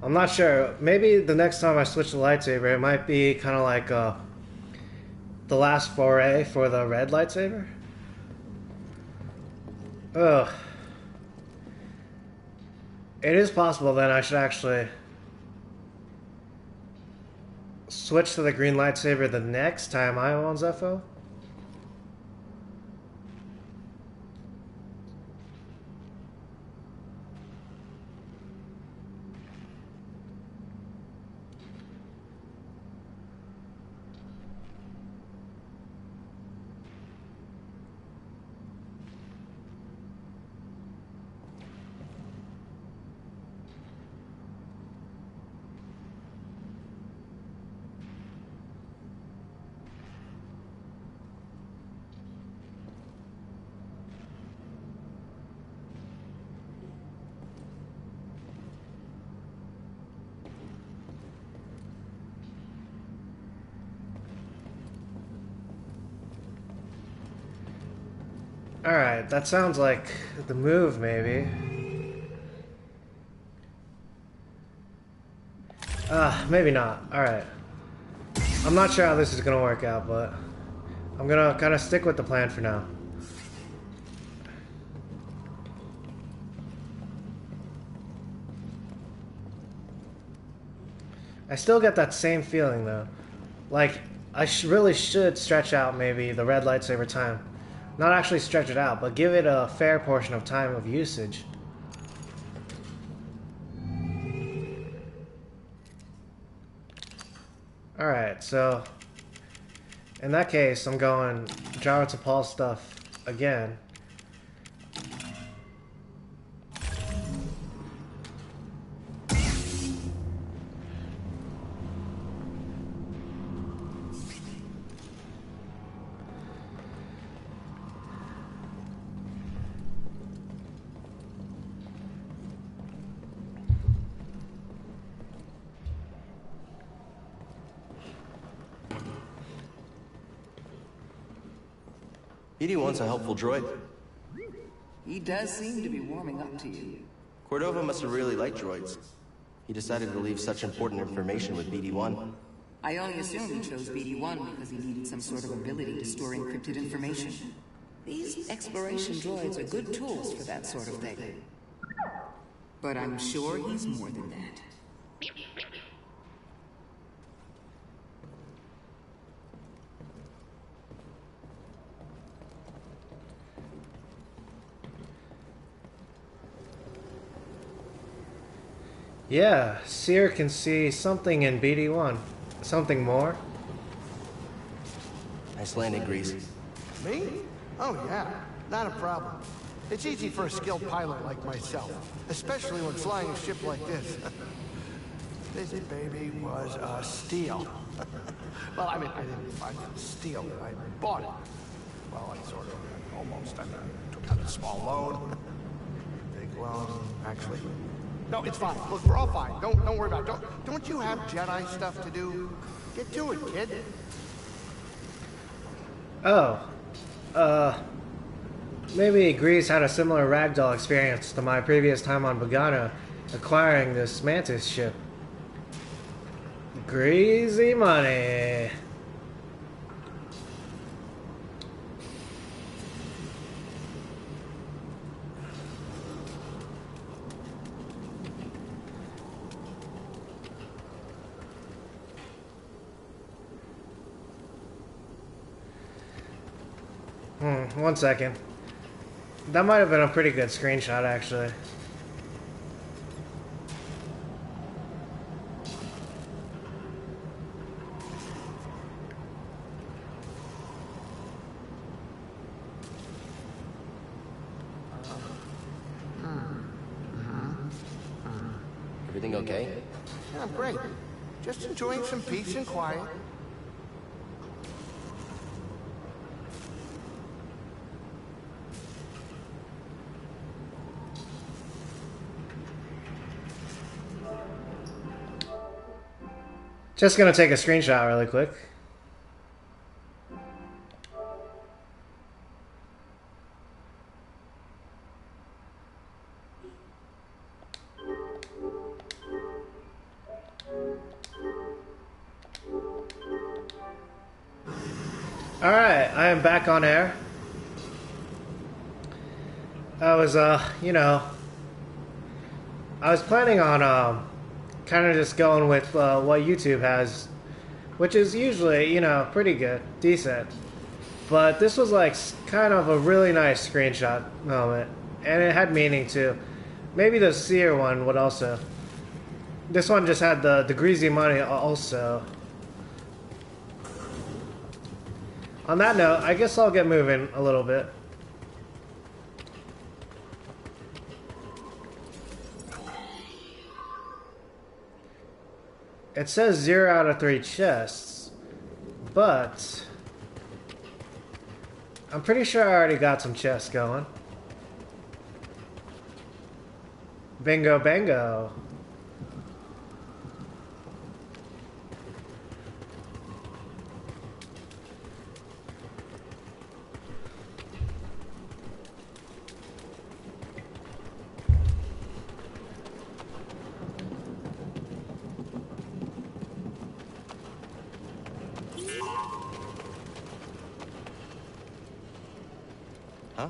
I'm not sure. Maybe the next time I switch the lightsaber, it might be kind of like the last foray for the red lightsaber. Ugh. It is possible then I should actually switch to the green lightsaber the next time I'm on Zepho. Alright, that sounds like the move, maybe. Maybe not. Alright. I'm not sure how this is gonna work out, but I'm gonna kind of stick with the plan for now. I still get that same feeling, though. Like, I really should stretch out, maybe, the red lightsaber time. Not actually stretch it out, but give it a fair portion of time of usage. Alright, so in that case, I'm going gyrotopol stuff again. BD-1's a helpful droid. He does seem to be warming up to you. Cordova must have really liked droids. He decided to leave such important information with BD-1. I only assumed he chose BD-1 because he needed some sort of ability to store encrypted information. These exploration droids are good tools for that sort of thing. But I'm sure he's more than that. Yeah, Seer can see something in BD-1. Something more? Nice landing, Grease. Me? Oh yeah, not a problem. It's easy for a skilled pilot like myself, especially when flying a ship like this. This baby was a steal. Well, I mean, I didn't steal it, I bought it. Well, I sort of, almost, I mean, took out a small loan. Big loan, actually. No, it's fine. Look, we're all fine. Don't worry about it. Don't you have Jedi stuff to do? Get to it, kid. Oh. Maybe Grease had a similar ragdoll experience to my previous time on Bogano, acquiring this Mantis ship. Greasy money. One second. That might have been a pretty good screenshot, actually. Everything okay? Yeah, I'm great. Just enjoying some peace and quiet. Just gonna take a screenshot really quick. Alright, I am back on air. I was, you know, I was planning on, kind of just going with what YouTube has, which is usually, you know, pretty good, decent. But this was like kind of a really nice screenshot moment, and it had meaning too. Maybe the Seer one would also. This one just had the greasy money also. On that note, I guess I'll get moving a little bit. It says 0 out of 3 chests, but I'm pretty sure I already got some chests going. Bingo bango. Huh?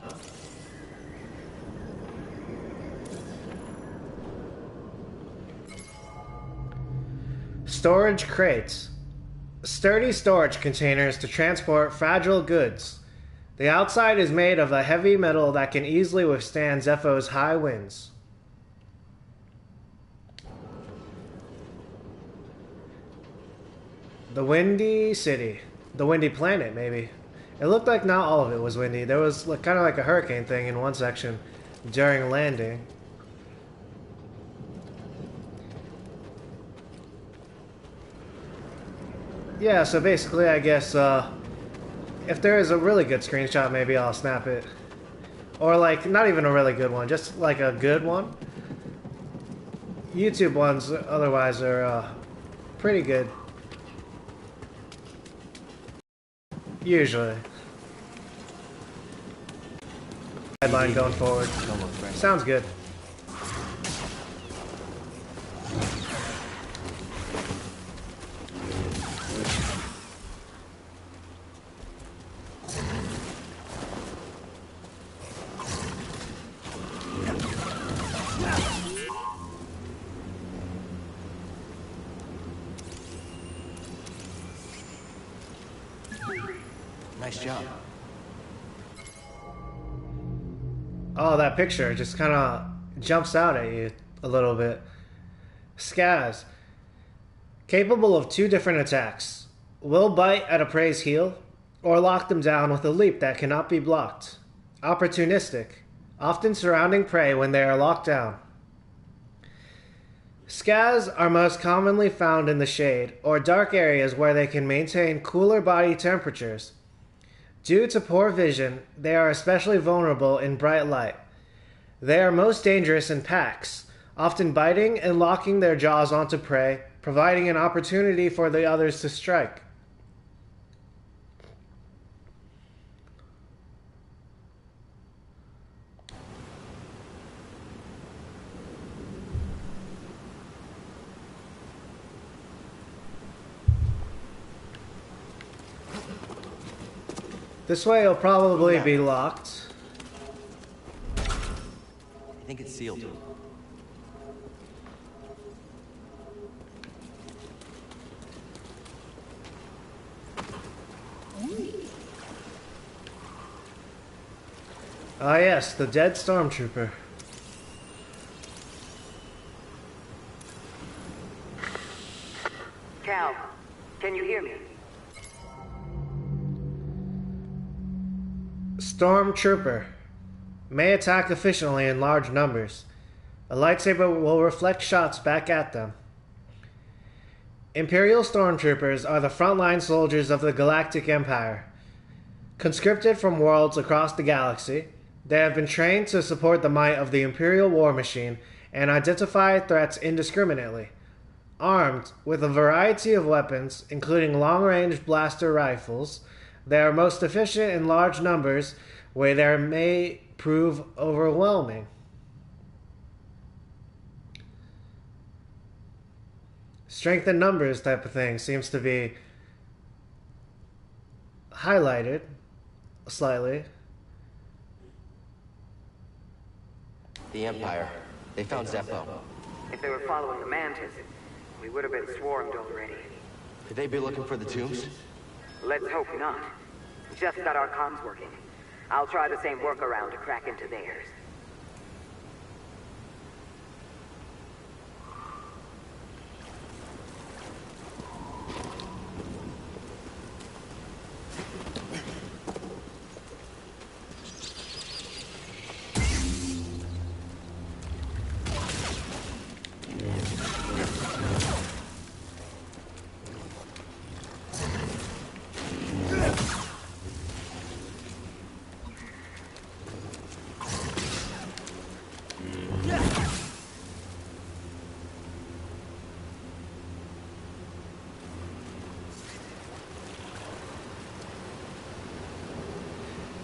Storage crates. Sturdy storage containers to transport fragile goods. The outside is made of a heavy metal that can easily withstand Zepho's high winds. The Windy City. The Windy Planet, maybe. It looked like not all of it was windy. There was kind of like a hurricane thing in one section during landing. Yeah, so basically I guess if there is a really good screenshot, maybe I'll snap it. Or like, not even a really good one, just like a good one. YouTube ones otherwise are pretty good. Usually. Headline going forward. Sounds good. Nice job. Oh, that picture just kind of jumps out at you a little bit. Scaz. Capable of 2 different attacks. Will bite at a prey's heel, or lock them down with a leap that cannot be blocked. Opportunistic. Often surrounding prey when they are locked down. Scaz are most commonly found in the shade or dark areas where they can maintain cooler body temperatures. Due to poor vision, they are especially vulnerable in bright light. They are most dangerous in packs, often biting and locking their jaws onto prey, providing an opportunity for the others to strike. This way will probably be locked. I think it's sealed. Ah yes, the dead stormtrooper. Cal, can you hear me? Stormtrooper. May attack efficiently in large numbers. A lightsaber will reflect shots back at them. Imperial Stormtroopers are the frontline soldiers of the Galactic Empire. Conscripted from worlds across the galaxy, they have been trained to support the might of the Imperial war machine and identify threats indiscriminately. Armed with a variety of weapons, including long-range blaster rifles, they are most efficient in large numbers where they may prove overwhelming. Strength in numbers type of thing seems to be highlighted slightly. The Empire. They found Zeppo. If they were following the Mantis, we would have been swarmed already. Could they be looking for the tombs? Let's hope not. Just got our comms working. I'll try the same workaround to crack into theirs.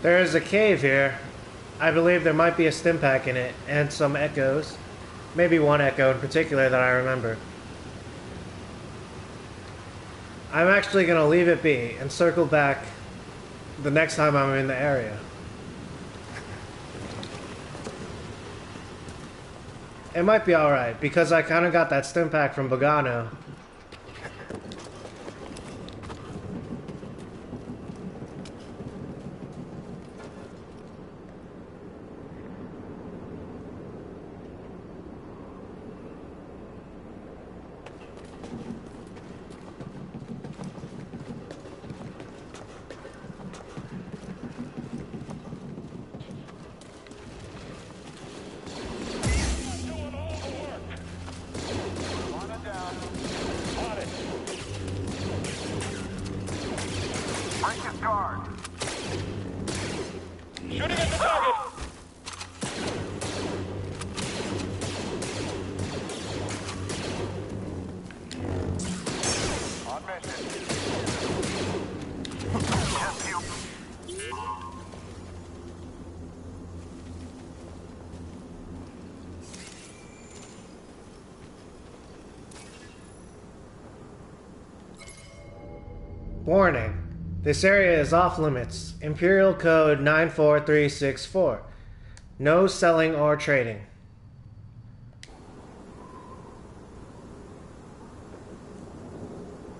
There is a cave here. I believe there might be a stim pack in it, and some echoes. Maybe one echo in particular that I remember. I'm actually going to leave it be and circle back the next time I'm in the area. It might be alright, because I kind of got that stim pack from Bogano. Warning. This area is off limits. Imperial Code 94364. No selling or trading.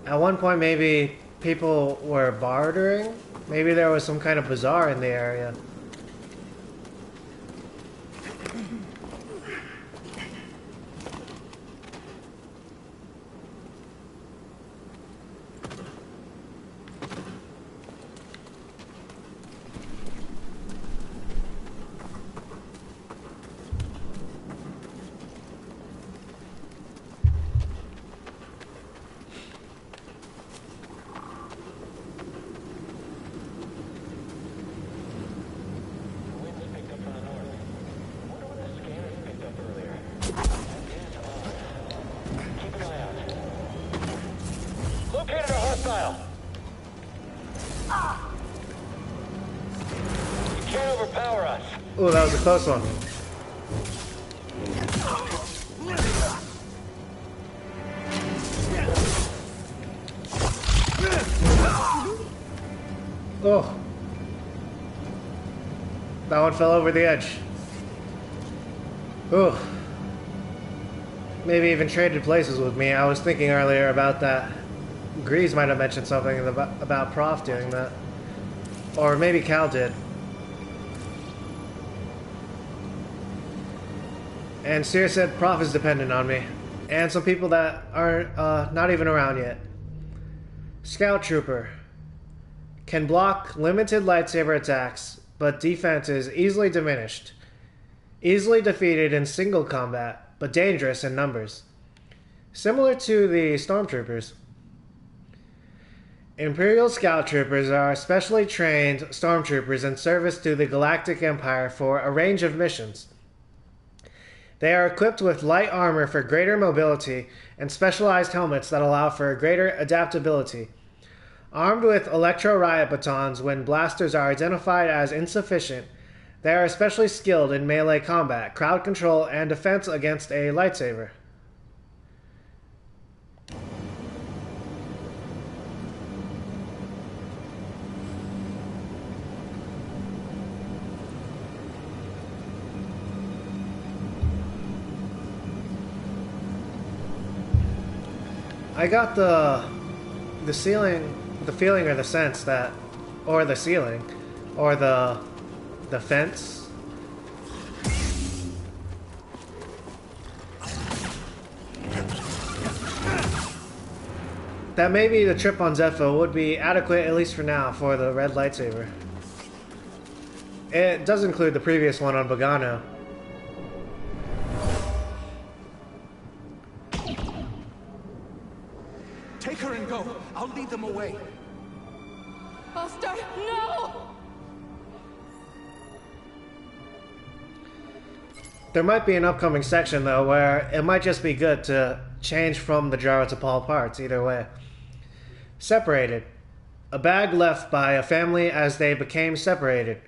At one point maybe people were bartering Maybe there was some kind of bazaar in the area. Ooh, that was a close one. Oh. That one fell over the edge. Ooh. Maybe even traded places with me. I was thinking earlier about that. Grease might have mentioned something about Prof doing that. Or maybe Cal did. And Seer said Prof is dependent on me. And some people that aren't not even around yet. Scout Trooper. Can block limited lightsaber attacks, but defense is easily diminished. Easily defeated in single combat, but dangerous in numbers. Similar to the Stormtroopers. Imperial Scout Troopers are specially trained Stormtroopers in service to the Galactic Empire for a range of missions. They are equipped with light armor for greater mobility and specialized helmets that allow for greater adaptability. Armed with electro-riot batons when blasters are identified as insufficient, they are especially skilled in melee combat, crowd control, and defense against a lightsaber. I got the feeling or the sense that, or the ceiling, or the fence. That maybe the trip on Zepho would be adequate, at least for now, for the red lightsaber. It does include the previous one on Bogano. Take her and go. I'll lead them away. Buster, no! There might be an upcoming section, though, where it might just be good to change from the Jaro to Paul parts, either way. Separated. A bag left by a family as they became separated.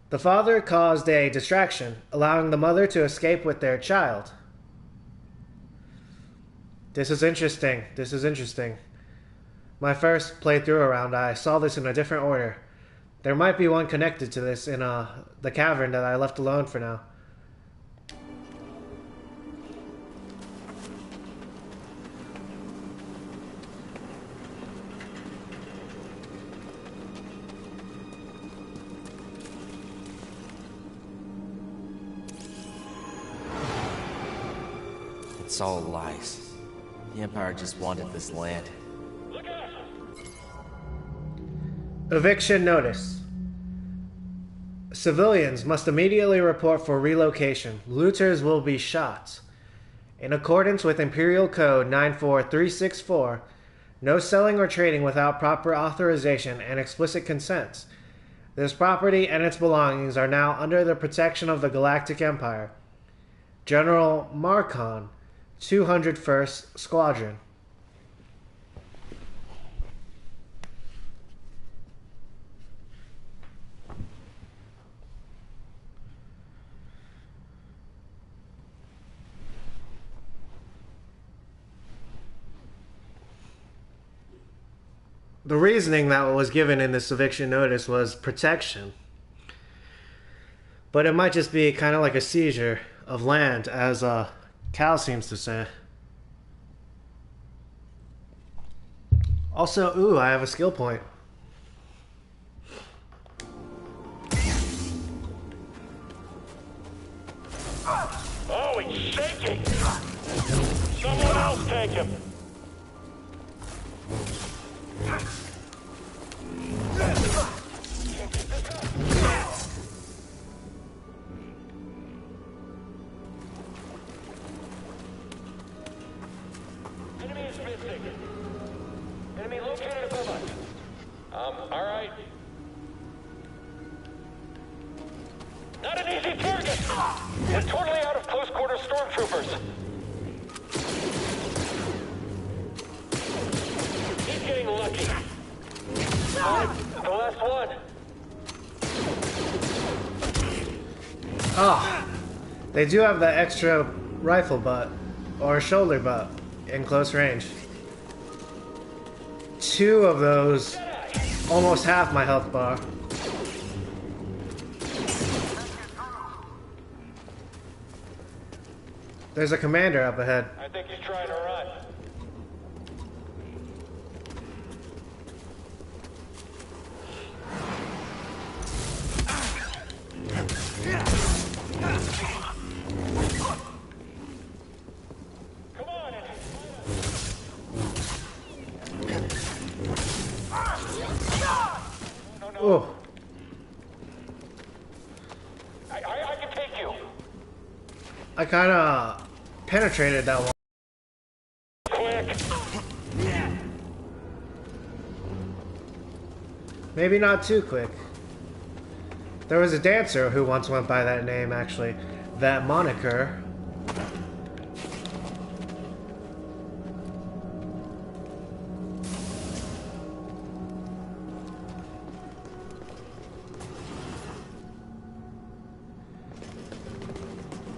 The father caused a distraction, allowing the mother to escape with their child. This is interesting. This is interesting. My first playthrough around, I saw this in a different order. There might be one connected to this in the cavern that I left alone for now. It's all lies. The Empire just wanted this land. Eviction notice. Civilians must immediately report for relocation. Looters will be shot. In accordance with Imperial Code 94364, no selling or trading without proper authorization and explicit consent. This property and its belongings are now under the protection of the Galactic Empire. General Marcon, 201st Squadron. The reasoning that was given in this eviction notice was protection. But it might just be kind of like a seizure of land, as Cal seems to say. Also, ooh, I have a skill point. Oh, he's shaking! Someone else take him! Enemy is missing. Enemy located above us. Alright. Not an easy target! We're totally out of close-quarter stormtroopers. He's getting lucky. The last one. Oh, they do have the extra rifle butt or shoulder butt in close range. 2 of those, almost half my health bar. There's a commander up ahead. I think he's trying to run. Come on. No. Oh, I can take you. I kind of penetrated that one. Quick. Maybe not too quick. There was a dancer who once went by that name, actually. That moniker.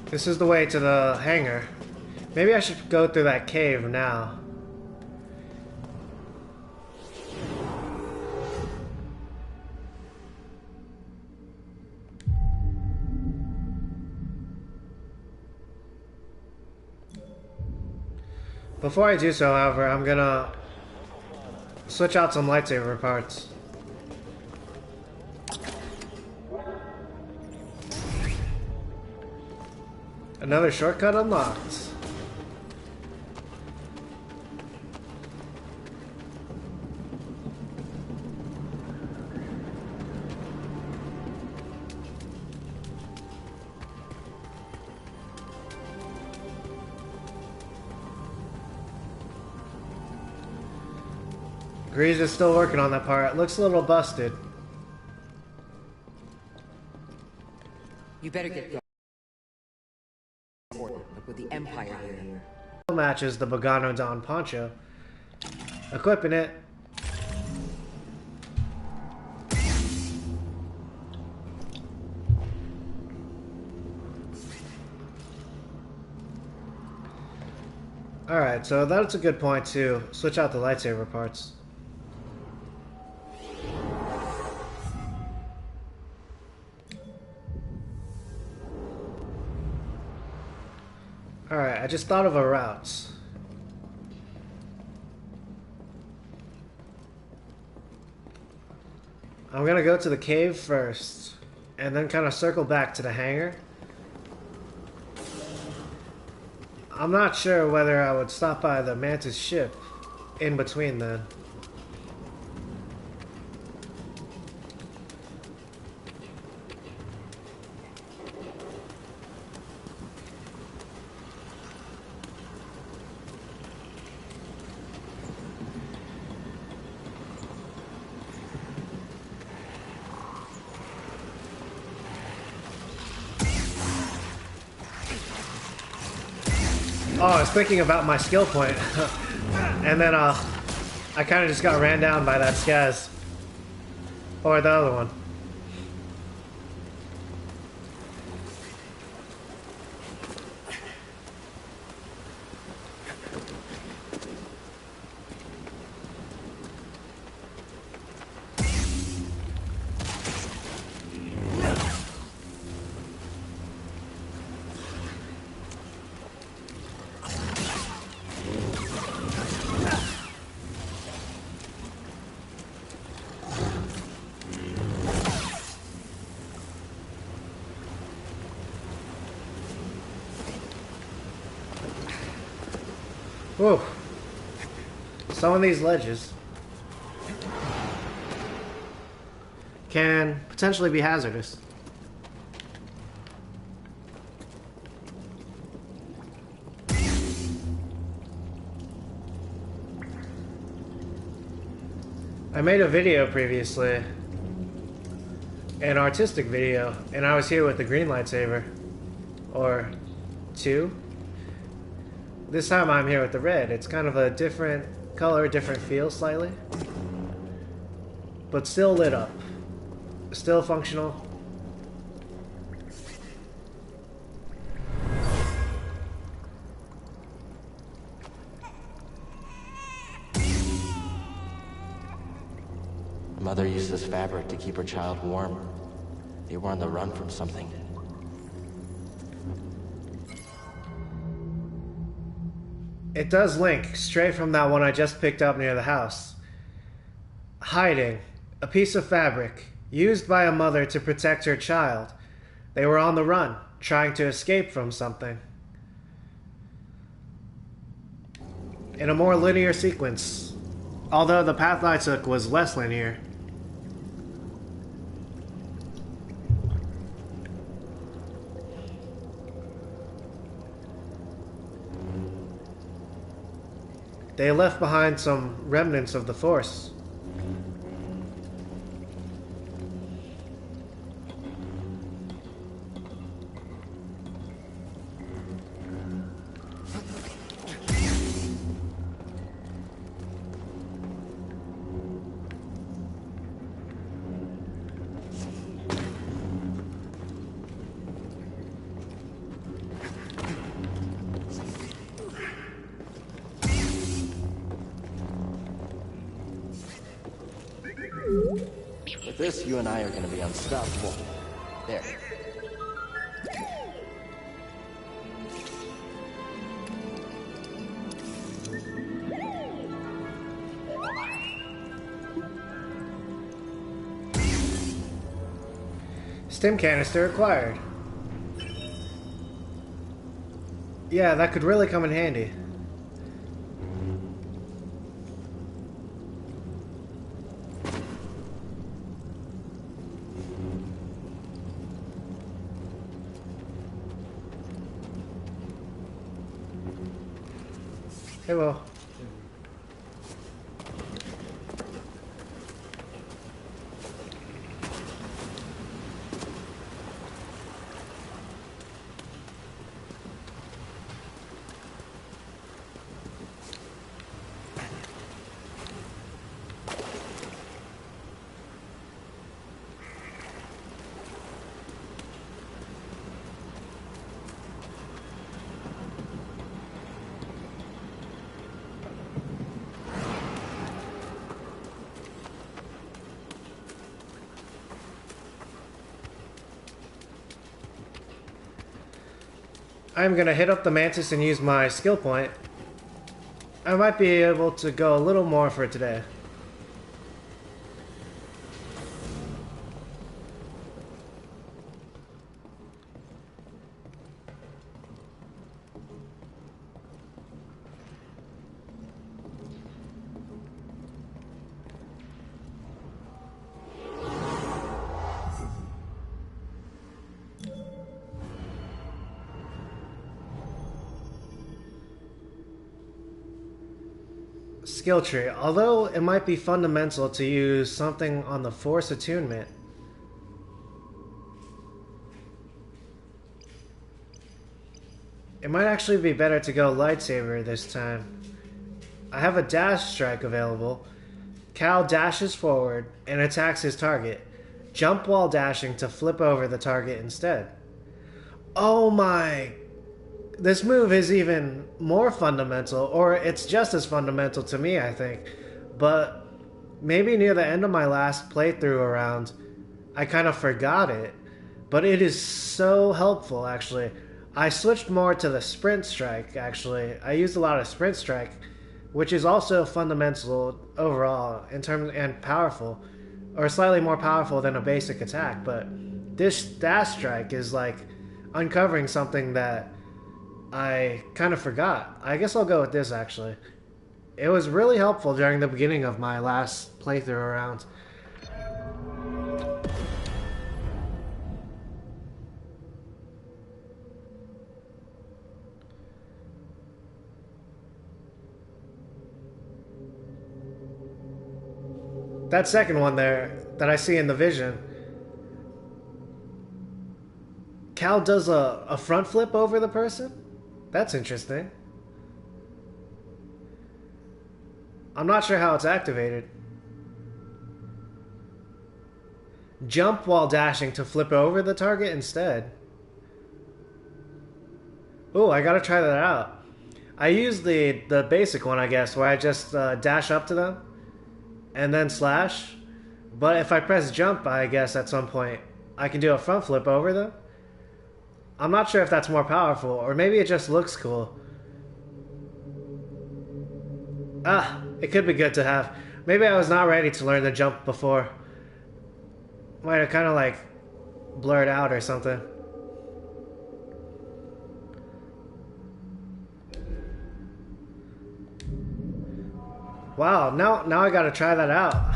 This is the way to the hangar. Maybe I should go through that cave now. Before I do so, however, I'm gonna switch out some lightsaber parts. Another shortcut unlocked. Grease is still working on that part. It looks a little busted. You better get going. But with the Empire here. Matches the Bogano Don poncho. Equipping it. Alright, so that's a good point to switch out the lightsaber parts. Alright, I just thought of a route. I'm gonna go to the cave first, and then kind of circle back to the hangar. I'm not sure whether I would stop by the Mantis ship in between then. Oh, I was thinking about my skill point. And then I kind of just got ran down by that Skaz. Or the other one. Whew. Some of these ledges can potentially be hazardous. I made a video previously, an artistic video, and I was here with the green lightsaber, or two. This time I'm here with the red. It's kind of a different color, different feel slightly, but still lit up, still functional. Mother used this fabric to keep her child warm. They were on the run from something. It does link straight from that one I just picked up near the house. Hiding. A piece of fabric used by a mother to protect her child. They were on the run, trying to escape from something. In a more linear sequence, although the path I took was less linear. They left behind some remnants of the Force. With this, you and I are going to be unstoppable. There. Stim canister acquired. Yeah, that could really come in handy. Hey, well. I'm gonna hit up the Mantis and use my skill point. I might be able to go a little more for today. Skill tree. Although it might be fundamental to use something on the Force attunement, it might actually be better to go lightsaber this time. I have a dash strike available. Cal dashes forward and attacks his target. Jump while dashing to flip over the target instead. Oh my... This move is even more fundamental, or it's just as fundamental to me, I think. But maybe near the end of my last playthrough around, I kind of forgot it. But it is so helpful, actually. I switched more to the sprint strike, actually. I used a lot of sprint strike, which is also fundamental overall in terms and powerful, or slightly more powerful than a basic attack. But this dash strike is like uncovering something that I kind of forgot. I guess I'll go with this, actually. It was really helpful during the beginning of my last playthrough around. That second one there that I see in the vision, Cal does a front flip over the person? That's interesting. I'm not sure how it's activated. Jump while dashing to flip over the target instead. Oh, I gotta try that out. I use the basic one, I guess, where I just dash up to them and then slash. But if I press jump, I guess at some point I can do a front flip over them. I'm not sure if that's more powerful, or maybe it just looks cool. Ah, it could be good to have. Maybe I was not ready to learn the jump before. Might have kind of like blurred out or something. Wow, now I gotta try that out.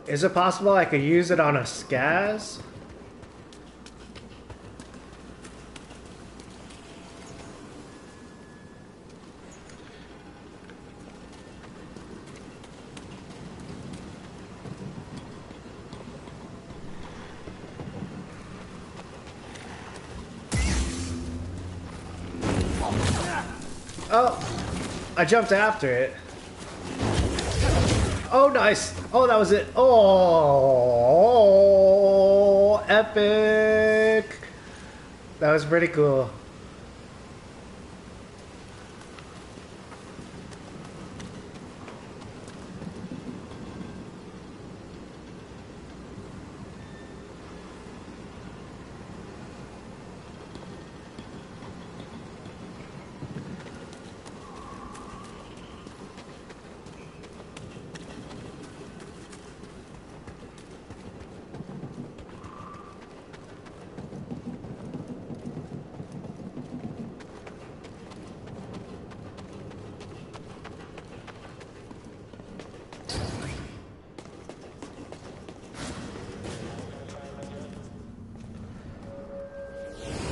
Is it possible I could use it on a Skaz? Oh, I jumped after it. Oh, nice. Oh, that was it. Oh, epic. That was pretty cool.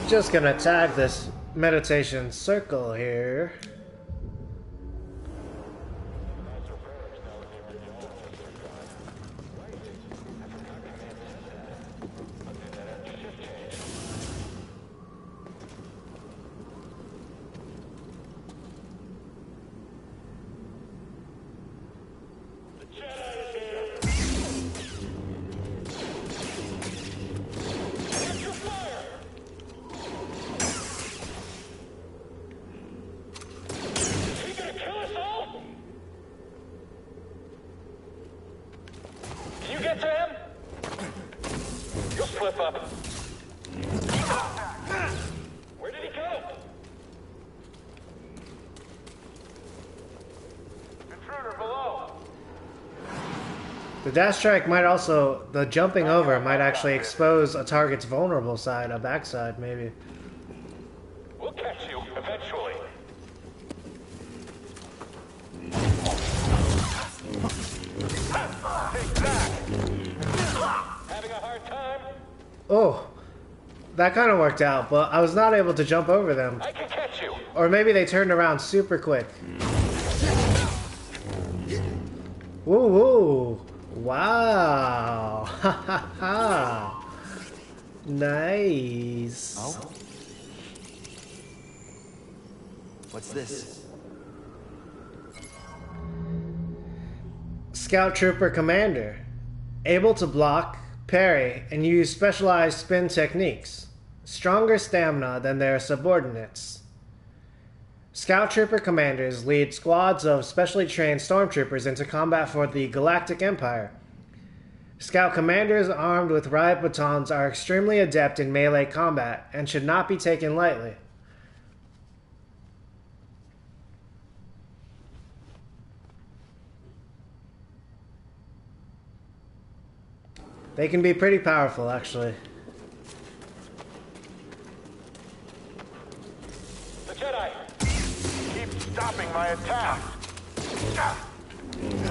Just gonna tag this meditation circle here. The dash strike might also, the jumping over might actually expose a target's vulnerable side, a backside maybe. We'll catch you eventually. Having a hard time? Oh, that kind of worked out, but I was not able to jump over them. I can catch you. Or maybe they turned around super quick. Woo woo! Wow! Ha ha ha! Nice. Oh? What's this? Scout Trooper Commander. Able to block, parry, and use specialized spin techniques. Stronger stamina than their subordinates. Scout Trooper Commanders lead squads of specially trained stormtroopers into combat for the Galactic Empire. Scout Commanders armed with riot batons are extremely adept in melee combat and should not be taken lightly. They can be pretty powerful, actually. The Jedi! Keep stopping my attack.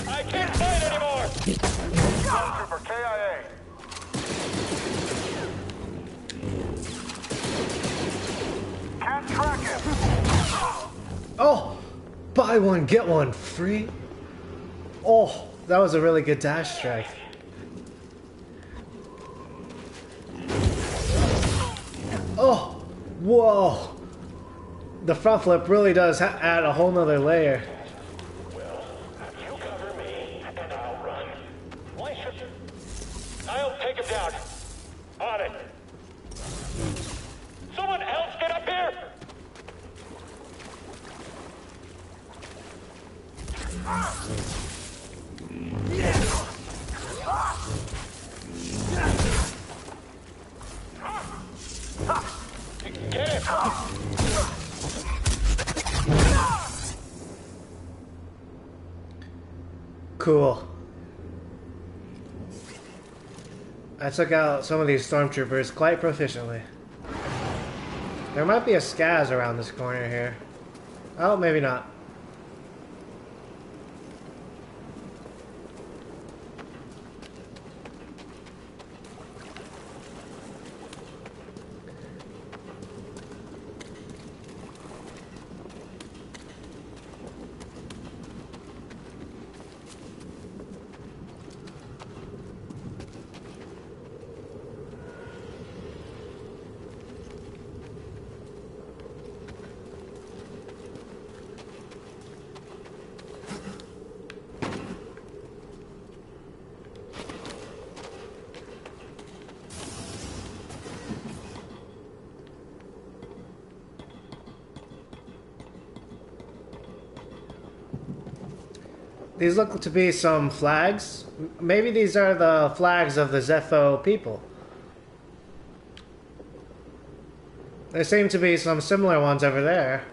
I can't fight anymore! Stormtrooper KIA. Can't track him. Oh! Buy one, get one free? Oh, that was a really good dash strike. Oh! Whoa! The front flip really does add a whole nother layer. Well, you cover me, and I'll run. Why should... I'll take him down. On it. Someone else get up here! Get him! Cool. I took out some of these stormtroopers quite proficiently. There might be a scaz around this corner here. Oh, maybe not. These look to be some flags. Maybe these are the flags of the Zeffo people. There seem to be some similar ones over there.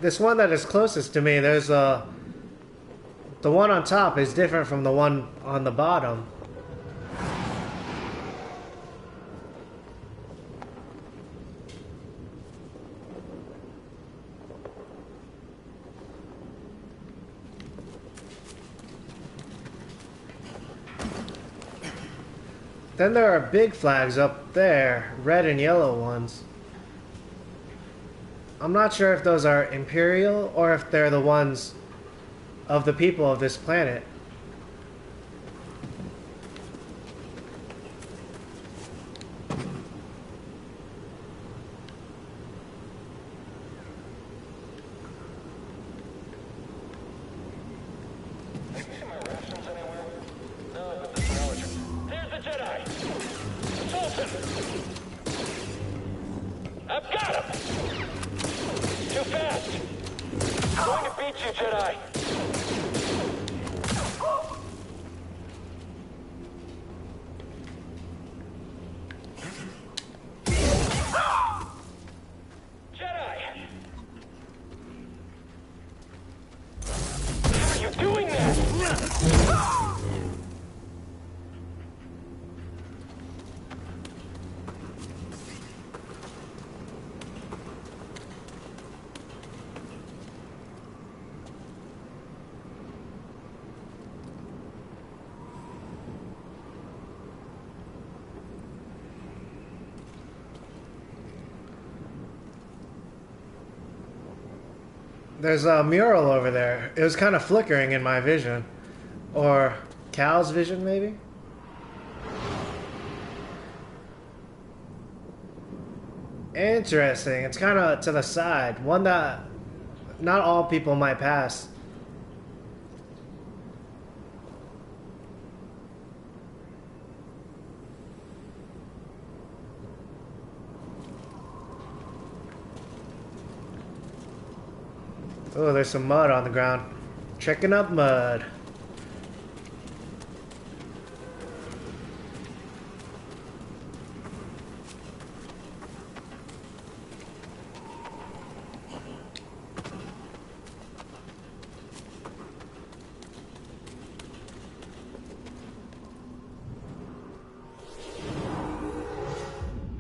This one that is closest to me, there's the one on top is different from the one on the bottom. Then there are big flags up there, red and yellow ones. I'm not sure if those are Imperial or if they're the ones of the people of this planet. I've got him! Too fast! Going to beat you, Jedi! Jedi! How are you doing that? There's a mural over there. It was kind of flickering in my vision. Or Cal's vision, maybe? Interesting. It's kind of to the side. One that not all people might pass. Oh, there's some mud on the ground. Checking up mud.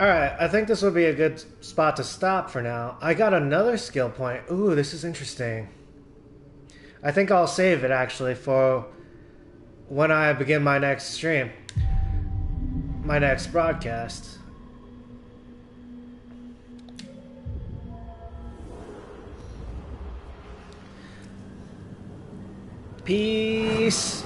Alright, I think this would be a good spot to stop for now. I got another skill point. Ooh, this is interesting. I think I'll save it, actually, for when I begin my next stream. My next broadcast. Peace.